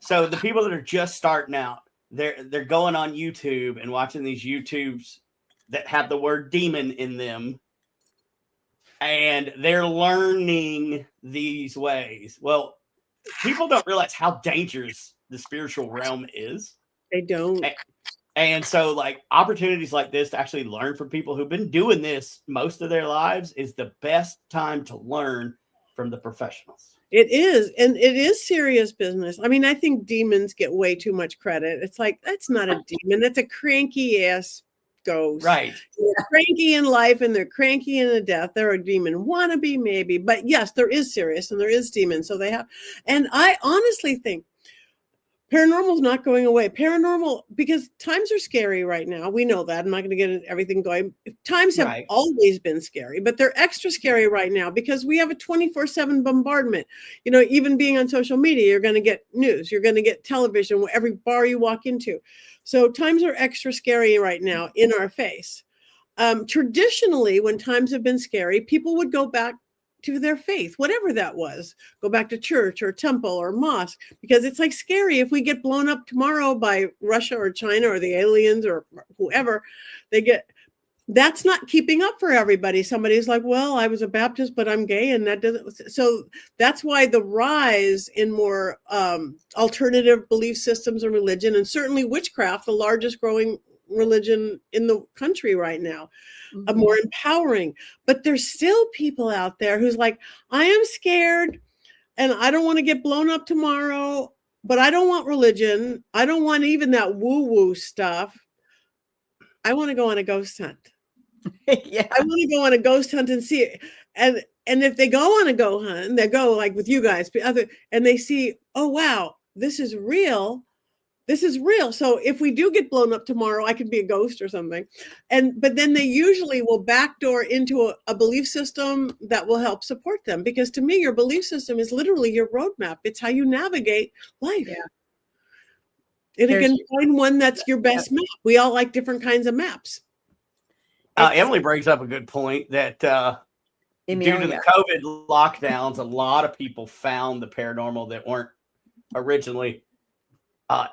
so the people that are just starting out, they're going on YouTube and watching these YouTubes that have the word demon in them. And they're learning these ways. Well, people don't realize how dangerous the spiritual realm is. They don't. And so, like, opportunities like this to actually learn from people who've been doing this most of their lives is the best time to learn from the professionals. It is. And it is serious business. I mean, I think demons get way too much credit. It's like, that's not a demon. That's a cranky ass ghost. Right. They're cranky in life and they're cranky in the death. They're a demon wannabe, maybe. But yes, there is serious and there is demons. So they have, and I honestly think paranormal is not going away. Paranormal, because times are scary right now. We know that. I'm not going to get everything going. Times have always been scary, but they're extra scary right now because we have a 24/7 bombardment. You know, even being on social media, you're going to get news, you're going to get television, every bar you walk into. So times are extra scary right now in our face. Traditionally, when times have been scary, people would go back to their faith, whatever that was, go back to church or temple or mosque, because it's like scary if we get blown up tomorrow by Russia or China or the aliens or whoever. That's not keeping up for everybody. Somebody's like, well, I was a Baptist, but I'm gay, and that doesn't. So that's why the rise in more alternative belief systems and religion, and certainly witchcraft, the largest growing religion in the country right now, more empowering. But there's still people out there who's like, I am scared and I don't want to get blown up tomorrow, but I don't want religion. I don't want even that woo-woo stuff. I want to go on a ghost hunt. Yeah. I want to go on a ghost hunt and see it. And if they go on a ghost hunt, they go like with you guys, and they see, oh, wow, this is real. This is real. So if we do get blown up tomorrow, I could be a ghost or something. But then they usually will backdoor into a belief system that will help support them. Because to me, your belief system is literally your roadmap. It's how you navigate life. Yeah. And you can find one that's your best map. We all like different kinds of maps. Emily brings up a good point that due to the COVID lockdowns, a lot of people found the paranormal that weren't originally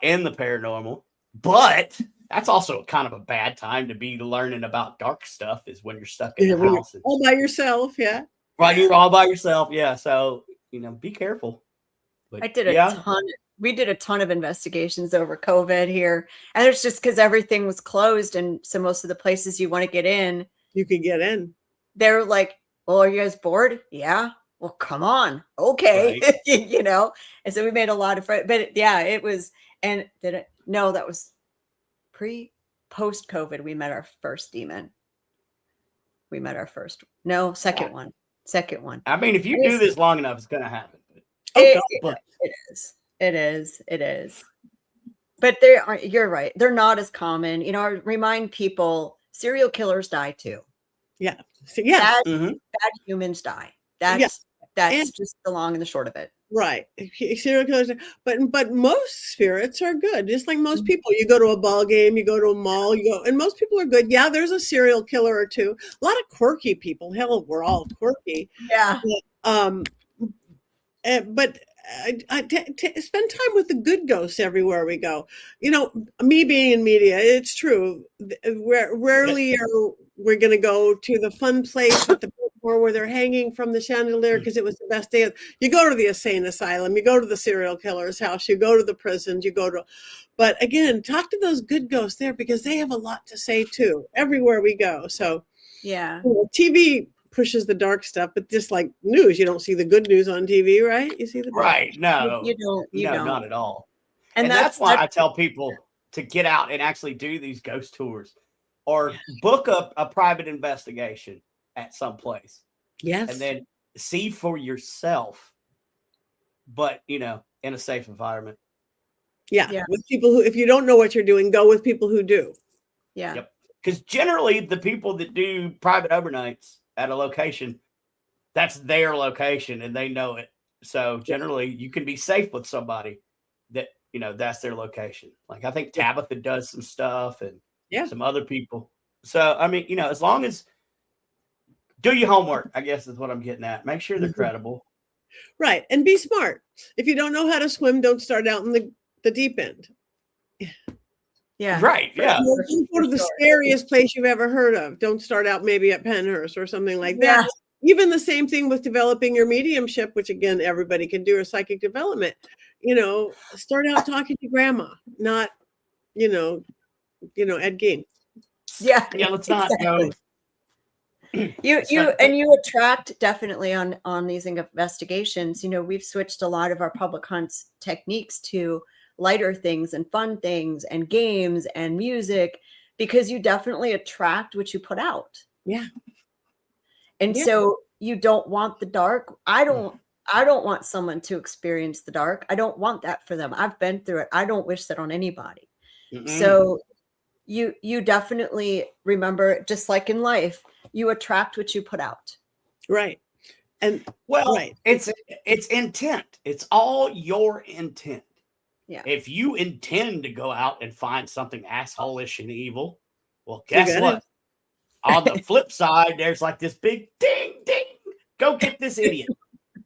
in the paranormal. But that's also kind of a bad time to be learning about dark stuff, is when you're stuck in the house. All by yourself, yeah. Right, you're all by yourself, yeah. So, be careful. But, we did a ton of investigations over COVID here. And it's just because everything was closed. And so most of the places you want to get in, you can get in. They're like, well, are you guys bored? Yeah. Well, come on. Okay. Right. And so we made a lot of friends. But yeah, it was, and no, that was post COVID. We met our first demon. Second one. I mean, if you do this long enough, it's going to happen. It is. But you're right. They're not as common. I remind people, serial killers die too. Yeah. Yes. Bad humans die. That's just the long and the short of it. Right. Serial killers, but most spirits are good. Just like most people, you go to a ball game, you go to a mall, and most people are good. Yeah, there's a serial killer or two. A lot of quirky people. Hell, we're all quirky. Yeah. But spend time with the good ghosts everywhere we go. Me being in media, it's true. Rarely are we going to go to the fun place with the or where they're hanging from the chandelier because it was the best day. You go to the insane asylum, you go to the serial killer's house, you go to the prisons, but again, talk to those good ghosts there because they have a lot to say too, everywhere we go. So yeah, TV pushes the dark stuff, but just like news, you don't see the good news on TV, right? You see the right. No, you don't, not at all. And that's why I tell people to get out and actually do these ghost tours or book a private investigation at some place. Yes. And then see for yourself, but in a safe environment. Yeah. With people who, if you don't know what you're doing, go with people who do. Yeah. Yep. Because generally the people that do private overnights at a location, that's their location and they know it. So generally you can be safe with somebody that, that's their location. Like I think Tabitha does some stuff and some other people. So, I mean, as long as do your homework, I guess is what I'm getting at. Make sure they're credible. Right. And be smart. If you don't know how to swim, don't start out in the deep end. Yeah. Right. Yeah. Don't go to the scariest place you've ever heard of. Don't start out maybe at Penhurst or something like that. Yeah. Even the same thing with developing your mediumship, which again, everybody can do, or psychic development. Start out talking to grandma, not, Ed Gein. Yeah. Yeah. Let's not go. You attract definitely on these investigations. We've switched a lot of our public hunts techniques to lighter things and fun things and games and music because you definitely attract what you put out. Yeah. And so you don't want the dark. I don't want someone to experience the dark. I don't want that for them. I've been through it. I don't wish that on anybody. Mm-hmm. So you definitely remember, just like in life, you attract what you put out. Right. And it's intent. It's all your intent. Yeah. If you intend to go out and find something asshole-ish and evil, well, guess what? On the flip side, there's like this big ding, ding. Go get this idiot.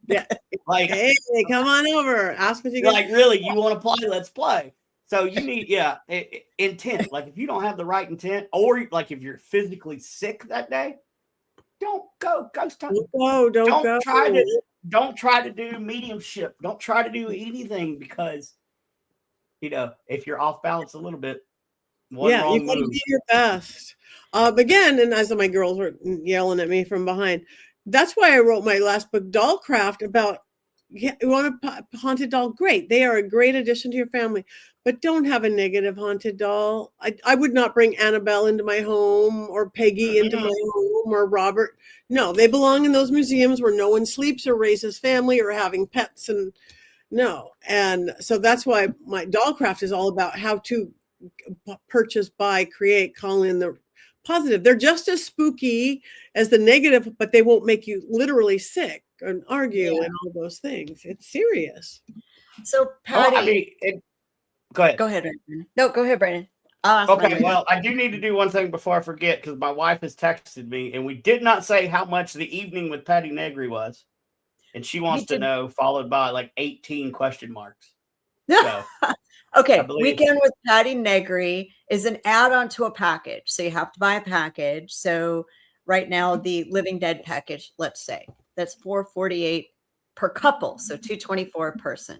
Yeah. Like, hey, come on over. Ask what you get. Like, really, you want to play? Let's play. So you need, intent. Like if you don't have the right intent, or like if you're physically sick that day, don't go ghost hunting. Don't go. Don't try to do mediumship. Don't try to do anything because, if you're off balance a little bit, you got to do your best. Again, and as my girls were yelling at me from behind, that's why I wrote my last book, Dollcraft, about. You want a haunted doll? Great. They are a great addition to your family, but don't have a negative haunted doll. I would not bring Annabelle into my home or Peggy into my home or Robert. No, they belong in those museums where no one sleeps or raises family or having pets. And so that's why my Dollcraft is all about how to purchase, buy, create, call in the positive. They're just as spooky as the negative, but they won't make you literally sick and argue and all those things. It's serious. So Patty, go ahead. Go ahead. No, go ahead, Brandon. Okay, well, I do need to do one thing before I forget because my wife has texted me and we did not say how much the evening with Patty Negri was. And she wants to know, followed by like 18 question marks. So, okay, Weekend with Patty Negri is an add-on to a package. So you have to buy a package. So right now, the Living Dead package, let's say, that's $448 per couple. So $224 a person.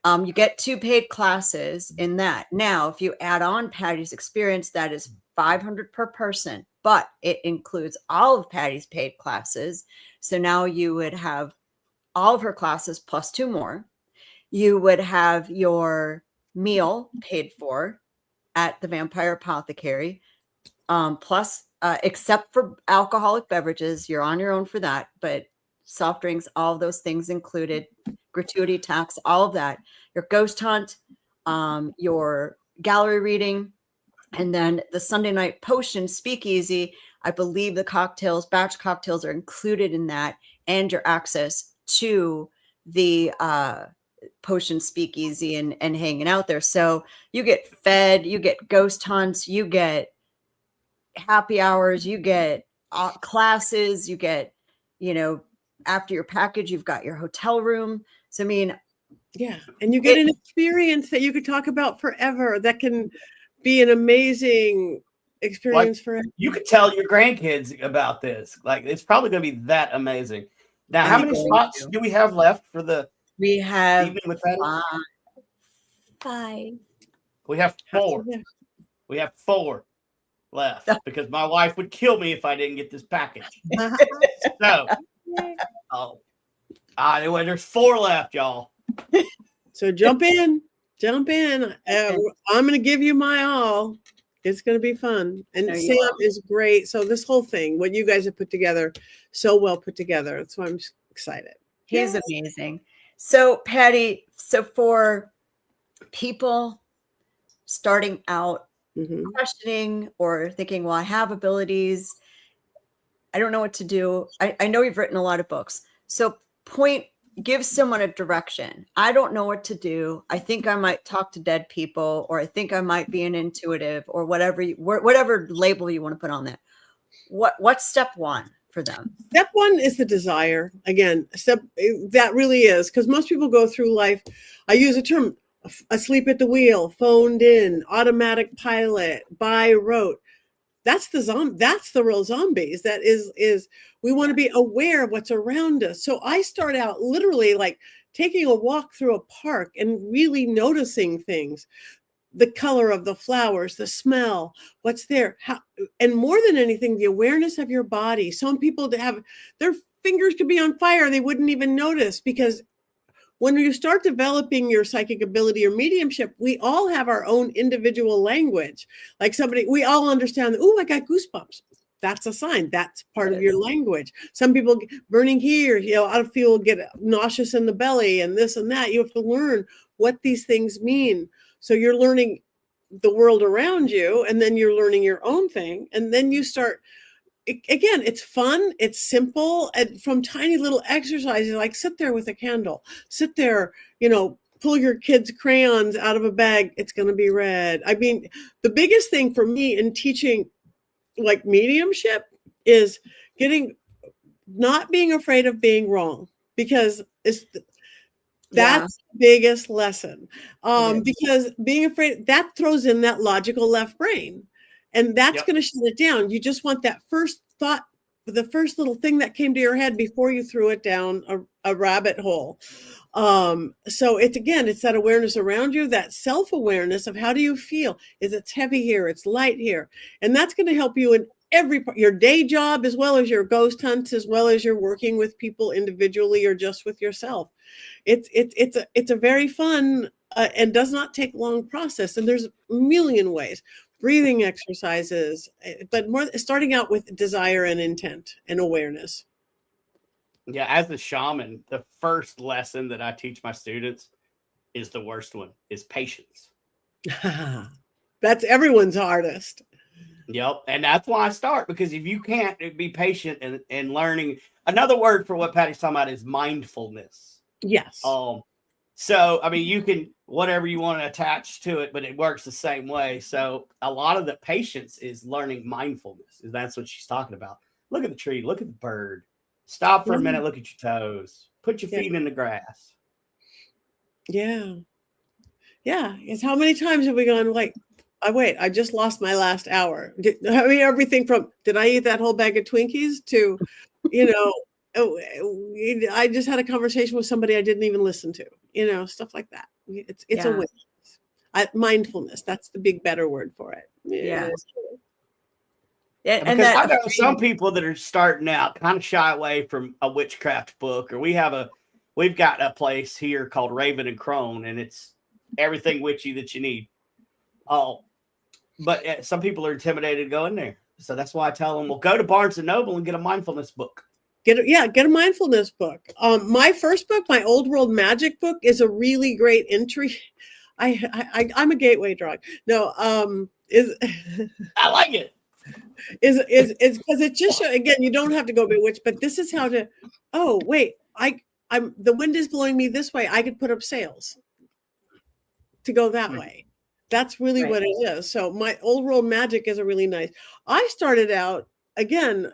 You get 2 paid classes in that. Now, if you add on Patty's experience, that is $500 per person, but it includes all of Patty's paid classes. So now you would have all of her classes plus 2 more. You would have your meal paid for at the Vampire Apothecary, plus, except for alcoholic beverages, you're on your own for that, but soft drinks, all of those things included, gratuity tax, all of that, your ghost hunt, your gallery reading, and then the Sunday night potion speakeasy. I believe the batch cocktails are included in that, and your access to the potion speakeasy and hanging out there. So you get fed, you get ghost hunts, you get happy hours, you get classes, you get, after your package, you've got your hotel room. So, I mean, yeah. And you get an experience that you could talk about forever. That can be an amazing experience for you could tell your grandkids about this. Like, it's probably going to be that amazing. Now, how many spots do we have left for the we have evening with Patty? 5. We have 4. We have 4 left because my wife would kill me if I didn't get this package. So, anyway, there's 4 left, y'all. So jump in. I'm going to give you my all. It's going to be fun. And Sam is great. So this whole thing, what you guys have put together, so well put together. That's why I'm excited. He's amazing. So Patty, for people starting out questioning or thinking, well, I have abilities, I don't know what to do. I know you've written a lot of books. So give someone a direction. I don't know what to do. I think I might talk to dead people, or I think I might be an intuitive, or whatever label you want to put on that. What's step 1 for them? Step 1 is the desire. Again, that really is, because most people go through life. I use a term, asleep at the wheel, phoned in, automatic pilot, by rote. That's the real zombies. That is we want to be aware of what's around us. So I start out literally like taking a walk through a park and really noticing things, the color of the flowers, the smell, what's there, and more than anything, the awareness of your body. Some people have their fingers could be on fire, they wouldn't even notice, because when you start developing your psychic ability or mediumship, we all have our own individual language. Like we all understand, I got goosebumps. That's a sign. That's part of your language. Some people burning here, out of fuel, get nauseous in the belly and this and that. You have to learn what these things mean. So you're learning the world around you, and then you're learning your own thing. And then you start, again, it's fun, it's simple, and from tiny little exercises, like sit there with a candle, sit there, pull your kids' crayons out of a bag, it's going to be red. I mean, the biggest thing for me in teaching like mediumship is not being afraid of being wrong, because that's the biggest lesson. Because being afraid, that throws in that logical left brain. And that's going to shut it down. You just want that first thought, the first little thing that came to your head before you threw it down a rabbit hole. So it's that awareness around you, that self-awareness of how do you feel? Is it's heavy here? It's light here. And that's going to help you in every part, your day job, as well as your ghost hunts, as well as you're working with people individually or just with yourself. It's a very fun and does not take long process. And there's a million ways. Breathing exercises, but more starting out with desire and intent and awareness. Yeah, as a shaman, the first lesson that I teach my students is the worst one, is patience. That's everyone's hardest. Yep. And that's why I start, because if you can't be patient and learning, another word for what Patty's talking about is mindfulness. Yes. So, I mean, you can, whatever you want to attach to it, but it works the same way. So a lot of the patience is learning mindfulness. That's what she's talking about. Look at the tree, look at the bird, stop for a minute, look at your toes, put your feet in the grass. Yeah. It's how many times have we gone like, I just lost my last hour. Everything from, did I eat that whole bag of Twinkies to, I just had a conversation with somebody I didn't even listen to, stuff like that. It's a witness. Mindfulness. That's the big, better word for it. Yeah. And I know some people that are starting out kind of shy away from a witchcraft book, or we've got a place here called Raven and Crone, and it's everything witchy that you need. But some people are intimidated to go in there. So that's why I tell them, well, go to Barnes & Noble and get a mindfulness book. Get a mindfulness book. My first book, my Old World Magic book, is a really great entry. I'm a gateway drug. No, I like it. Is because it just again, you don't have to go bewitched, but this is how to. Oh wait, the wind is blowing me this way. I could put up sails to go that way. That's really what it is. So my old world magic is a really nice. I started out again.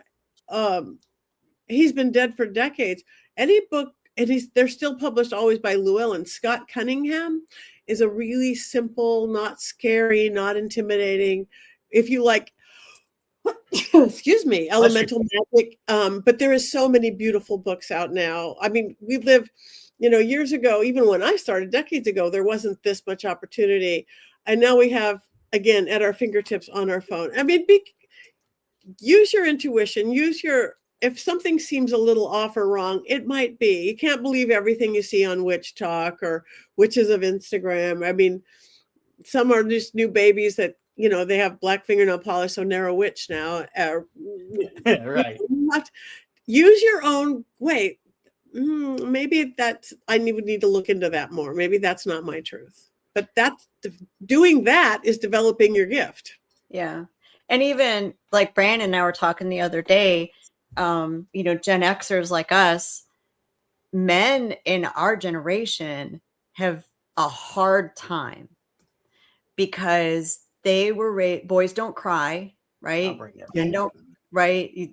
He's been dead for decades. Any book, and they're still published always by Llewellyn. Scott Cunningham is a really simple, not scary, not intimidating. If you like, excuse me, elemental magic. But there is so many beautiful books out now. I mean, we live, years ago, even when I started decades ago, there wasn't this much opportunity. And now we have, again, at our fingertips on our phone. I mean, use your intuition, if something seems a little off or wrong, it might be. You can't believe everything you see on Witch Talk or Witches of Instagram. I mean, some are just new babies that, they have black fingernail polish, so narrow witch now. Right. Use your own, maybe I would need to look into that more. Maybe that's not my truth. But doing that is developing your gift. Yeah. And even like Brandon and I were talking the other day, Gen Xers like us, men in our generation have a hard time because they were boys don't cry, right? And don't, right?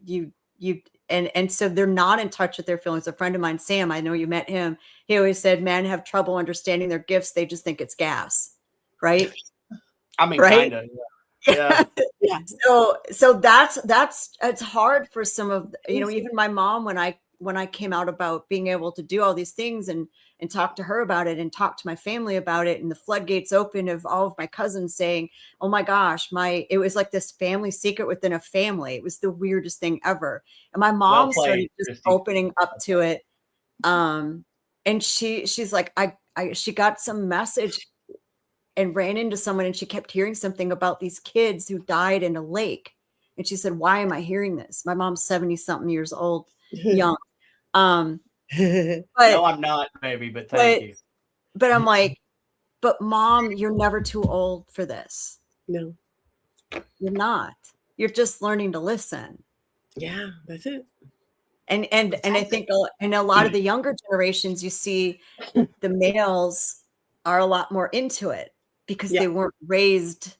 And so they're not in touch with their feelings. A friend of mine, Sam, I know you met him. He always said men have trouble understanding their gifts. They just think it's gas, right? I mean, right? kind of. Yeah. Yeah. So that's it's hard for some of even my mom when I came out about being able to do all these things and talk to her about it and talk to my family about it, and the floodgates open of all of my cousins saying, oh my gosh, it was like this family secret within a family. It was the weirdest thing ever. And my mom started just opening up to it. And she's like, she got some message and ran into someone, and she kept hearing something about these kids who died in a lake. And she said, why am I hearing this? My mom's 70 something years old, young. But no, I'm not, baby, but thank you. But I'm like, but Mom, you're never too old for this. No, you're not. You're just learning to listen. Yeah, that's it. And I think in a lot of the younger generations, you see the males are a lot more into it because they weren't raised.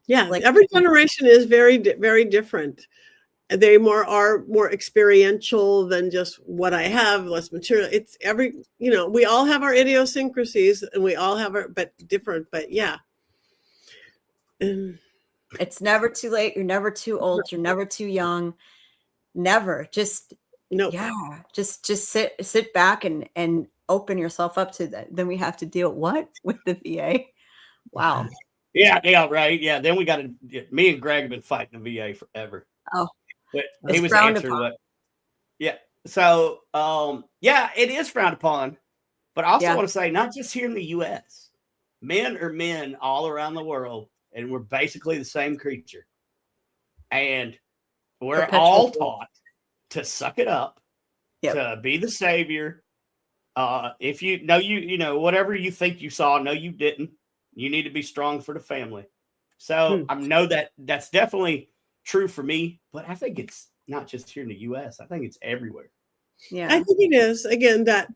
Yeah, like every generation is very, very different. They are more experiential than just what I have, less material. It's we all have our idiosyncrasies and we all have but yeah. It's never too late. You're never too old. You're never too young. Never. Just sit back and open yourself up to that. Then we have to deal with the VA. Wow. Yeah, right. Yeah. Then we me and Greg have been fighting the VA forever. Oh. But he was answering yeah. So it is frowned upon. But I also want to say, not just here in the US, men are men all around the world, and we're basically the same creature. And we're all taught to suck it up, to be the savior. If you know, whatever you think you saw, no, you didn't. You need to be strong for the family. So I know that's definitely true for me, but I think it's not just here in the US. I think it's everywhere. Yeah, I think it is. Again, that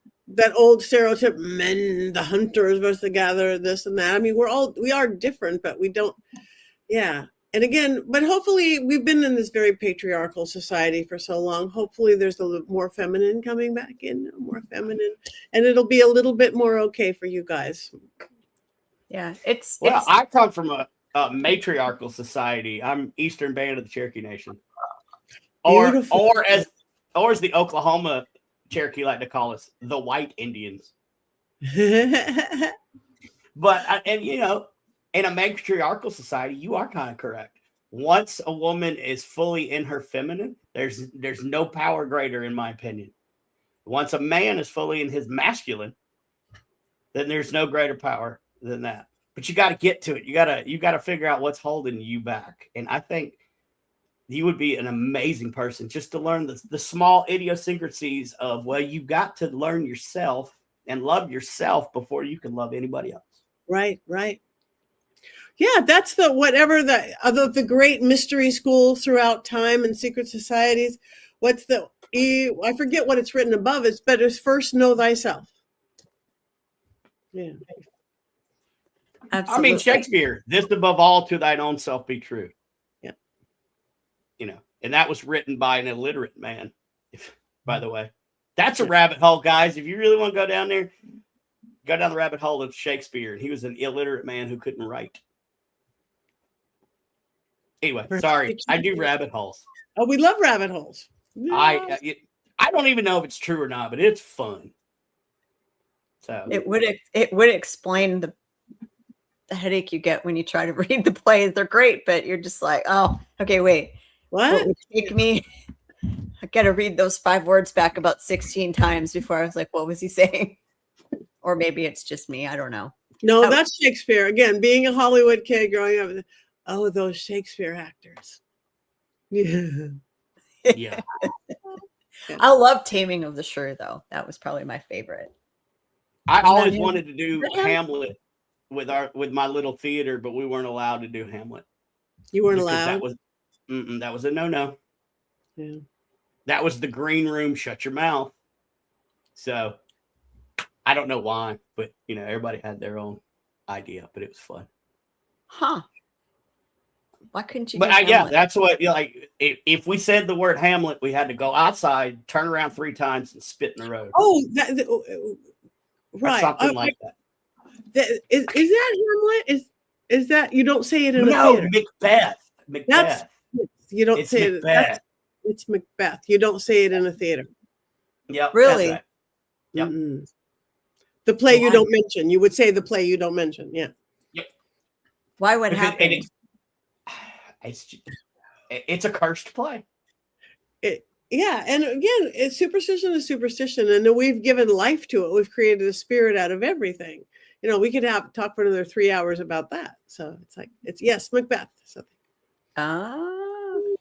old stereotype, men, the hunters versus the gatherer, this and that. I mean, we are different, but we don't. Yeah. And again, but hopefully we've been in this very patriarchal society for so long. Hopefully there's a little more feminine coming back in, more feminine, and it'll be a little bit more okay for you guys. Yeah. I come from a matriarchal society. I'm Eastern Band of the Cherokee Nation, or as the Oklahoma Cherokee like to call us, the White Indians. But in a matriarchal society, you are kind of correct. Once a woman is fully in her feminine, there's no power greater, in my opinion. Once a man is fully in his masculine, then there's no greater power than that. But you got to get to it. You got to figure out what's holding you back. And I think you would be an amazing person just to learn the small idiosyncrasies of, you've got to learn yourself and love yourself before you can love anybody else. Right. Yeah, that's the great mystery schools throughout time and secret societies. What's I forget what it's written above it, but it's first know thyself. Yeah. Absolutely. I mean, Shakespeare, this above all to thine own self be true. Yeah. You know, and that was written by an illiterate man, by the way. That's a rabbit hole, guys. If you really want to go down there, go down the rabbit hole of Shakespeare. And he was an illiterate man who couldn't write. Anyway, sorry. I do rabbit holes. Oh, we love rabbit holes. I don't even know if it's true or not, but it's fun. So it would explain the headache you get when you try to read the plays. They're great, but you're just like, oh, okay, wait. What would take me? I got to read those 5 words back about 16 times before I was like, what was he saying? Or maybe it's just me. I don't know. No, that's Shakespeare. Again, being a Hollywood kid growing up. Oh, those Shakespeare actors. Yeah. Yeah. I love Taming of the Shrew, though. That was probably my favorite. I always wanted to do Hamlet with my little theater, but we weren't allowed to do Hamlet. You weren't allowed? That was a no-no. Yeah. That was the green room, shut your mouth. So I don't know why, but you know, everybody had their own idea, but it was fun. Huh. Why couldn't you? But yeah, that's what, you know, like if we said the word Hamlet, we had to go outside, turn around 3 times, and spit in the road. Oh, right, or something like that. Is that Hamlet? Is that you don't say it in a theater? Macbeth. Macbeth. You don't say Macbeth. It's Macbeth. You don't say it in a theater. Yeah, really. Right. Yep. The play you don't mention. You would say the play you don't mention. Yeah. Yep. Why would happen? It's a cursed play. Yeah, and again, superstition is superstition, and we've given life to it. We've created a spirit out of everything. You know, we could talk for another 3 hours about that. So it's like yes, Macbeth. So. Oh,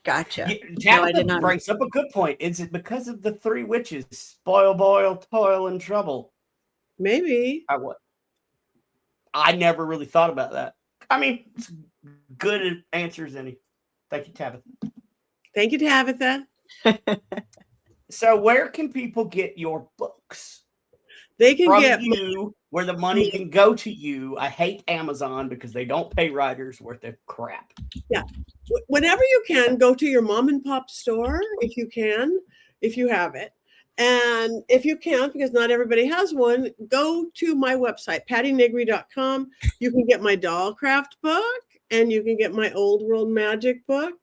gotcha. Tabitha brings up a good point. Is it because of the 3 witches? Spoil, boil, toil, and trouble. Maybe. I never really thought about that. I mean, it's good answers, any. Thank you, Tabitha. Thank you, Tabitha. So, where can people get your books? They can from get you, where the money can go to you. I hate Amazon because they don't pay writers worth of crap. Yeah. Whenever you can, go to your mom and pop store if you can, if you have it. And if you can't, because not everybody has one, go to my website, pattynigry.com. You can get my Dollcraft book and you can get my Old World Magic book.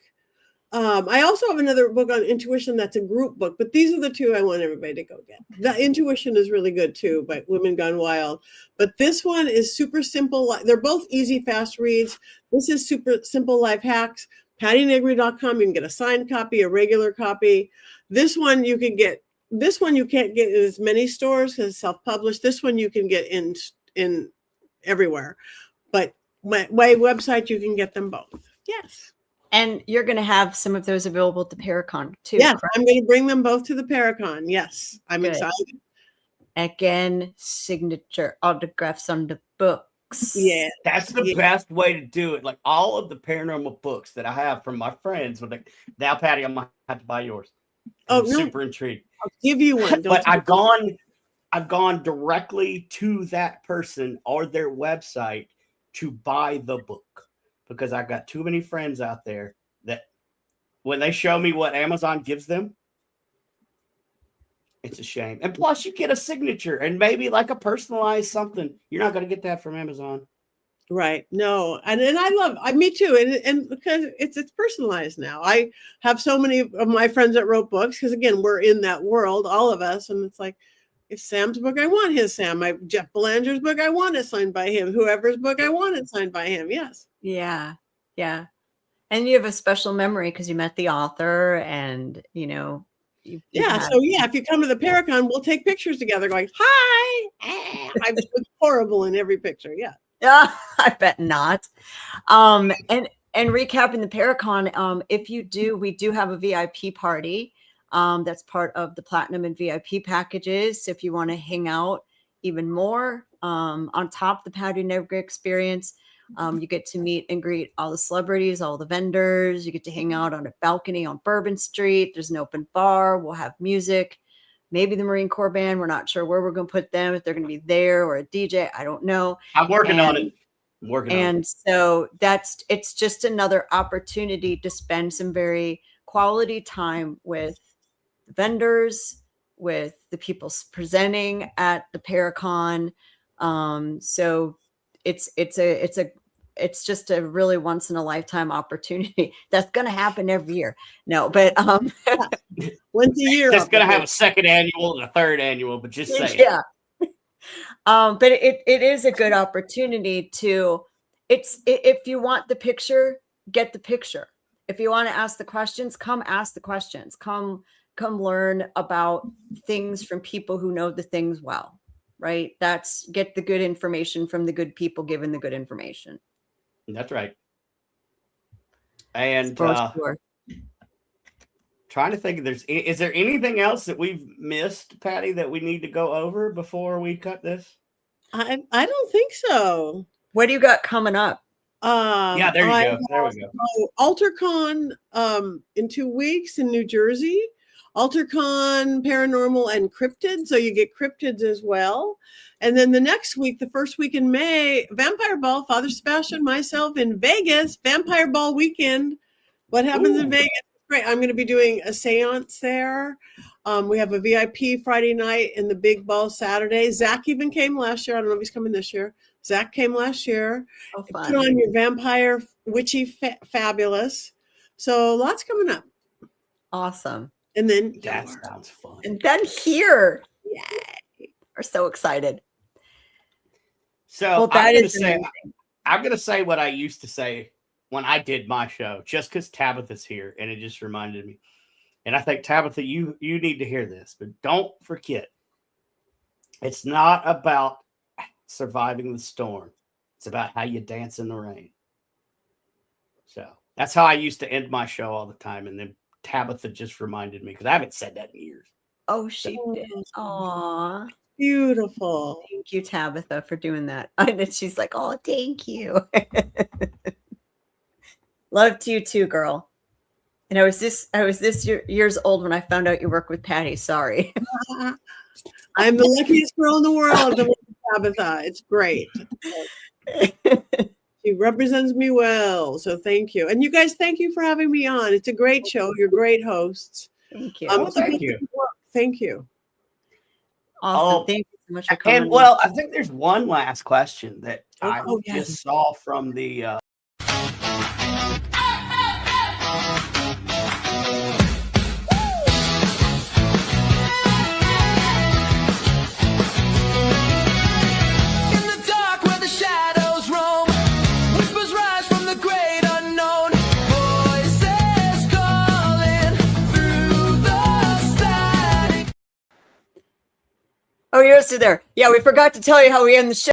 I also have another book on intuition that's a group book, but these are the 2 I want everybody to go get. The intuition is really good too, by Women Gone Wild. But this one is super simple. They're both easy, fast reads. This is super simple life hacks. PattyNigry.com. You can get a signed copy, a regular copy. This one you can get. This one you can't get in as many stores because it's self-published. This one you can get in everywhere. But my website, you can get them both. Yes. And you're going to have some of those available at the Paracon too. Yeah, correct? I'm going to bring them both to the Paracon. Yes, I'm excited. Again, signature autographs on the books. Yeah, that's the best way to do it. Like all of the paranormal books that I have from my friends, with like, now, Patty, I might have to buy yours. I'm super intrigued. I'll give you one. But I've gone directly to that person or their website to buy the book. Because I've got too many friends out there that when they show me what Amazon gives them, it's a shame. And plus, you get a signature and maybe like a personalized something. You're not going to get that from Amazon. Right. No. And me too. And because it's personalized now. I have so many of my friends that wrote books because, again, we're in that world, all of us. And it's like, if Sam's book, I want his Sam. Jeff Belanger's book, I want it signed by him. Whoever's book, I want it signed by him. Yes. Yeah. Yeah. And you have a special memory because you met the author and, you know. So if you come to the Paracon, we'll take pictures together going, hi. I look horrible in every picture. Yeah. Yeah, I bet not. And recapping the Paracon, if you do, we do have a VIP party. That's part of the Platinum and VIP packages. So if you want to hang out even more on top of the Patty Negri experience, You get to meet and greet all the celebrities, all the vendors. You get to hang out on a balcony on Bourbon Street. There's an open bar. We'll have music. Maybe the Marine Corps band. We're not sure where we're going to put them, if they're going to be there or a DJ. I don't know. I'm working on it. And so it's just another opportunity to spend some very quality time with vendors, with the people presenting at the Paracon. So it's just a really once in a lifetime opportunity that's going to happen every year. No, but once a year. That's going to have a second annual and a third annual, but just saying. Yeah. But it is a good opportunity to, if you want the picture, get the picture. If you want to ask the questions, come ask the questions. Come learn about things from people who know the things well, right? Get the good information from the good people given the good information. That's right. And Sure. Trying to think, is there anything else that we've missed, Patty, that we need to go over before we cut this? I don't think so. What do you got coming up? Yeah, there you go. There we go. AlterCon in 2 weeks in New Jersey. AlterCon Paranormal and Cryptids, so you get cryptids as well. And then the next week, the first week in May, Vampire Ball, Father Sebastian, myself in Vegas, Vampire Ball weekend. What happens in Vegas? Great. I'm going to be doing a seance there. We have a VIP Friday night and the big ball Saturday. Zach even came last year. I don't know if he's coming this year. Zach came last year. Oh, fun. Put on your vampire witchy fabulous. So lots coming up. Awesome. And then that sounds fun. And then here. Yay. We're so excited. So I'm going to say what I used to say when I did my show, just because Tabitha's here, and it just reminded me. And I think, Tabitha, you need to hear this, but don't forget, it's not about surviving the storm. It's about how you dance in the rain. So that's how I used to end my show all the time. And then Tabitha just reminded me, because I haven't said that in years. Oh, she did. Aw. Beautiful. Thank you, Tabitha, for doing that. And she's like, oh, thank you. Love to you too, girl. And I was this years old when I found out you work with Patty. Sorry. I'm the luckiest girl in the world to work with Tabitha. It's great. She represents me well. So thank you. And you guys, thank you for having me on. It's a great show. You're great hosts. Thank you. Thank you. Thank you. Awesome. Thank you so much for coming. And well, I think there's one last question that I yes. just saw from the Oh, you're still there. Yeah, we forgot to tell you how we end the show.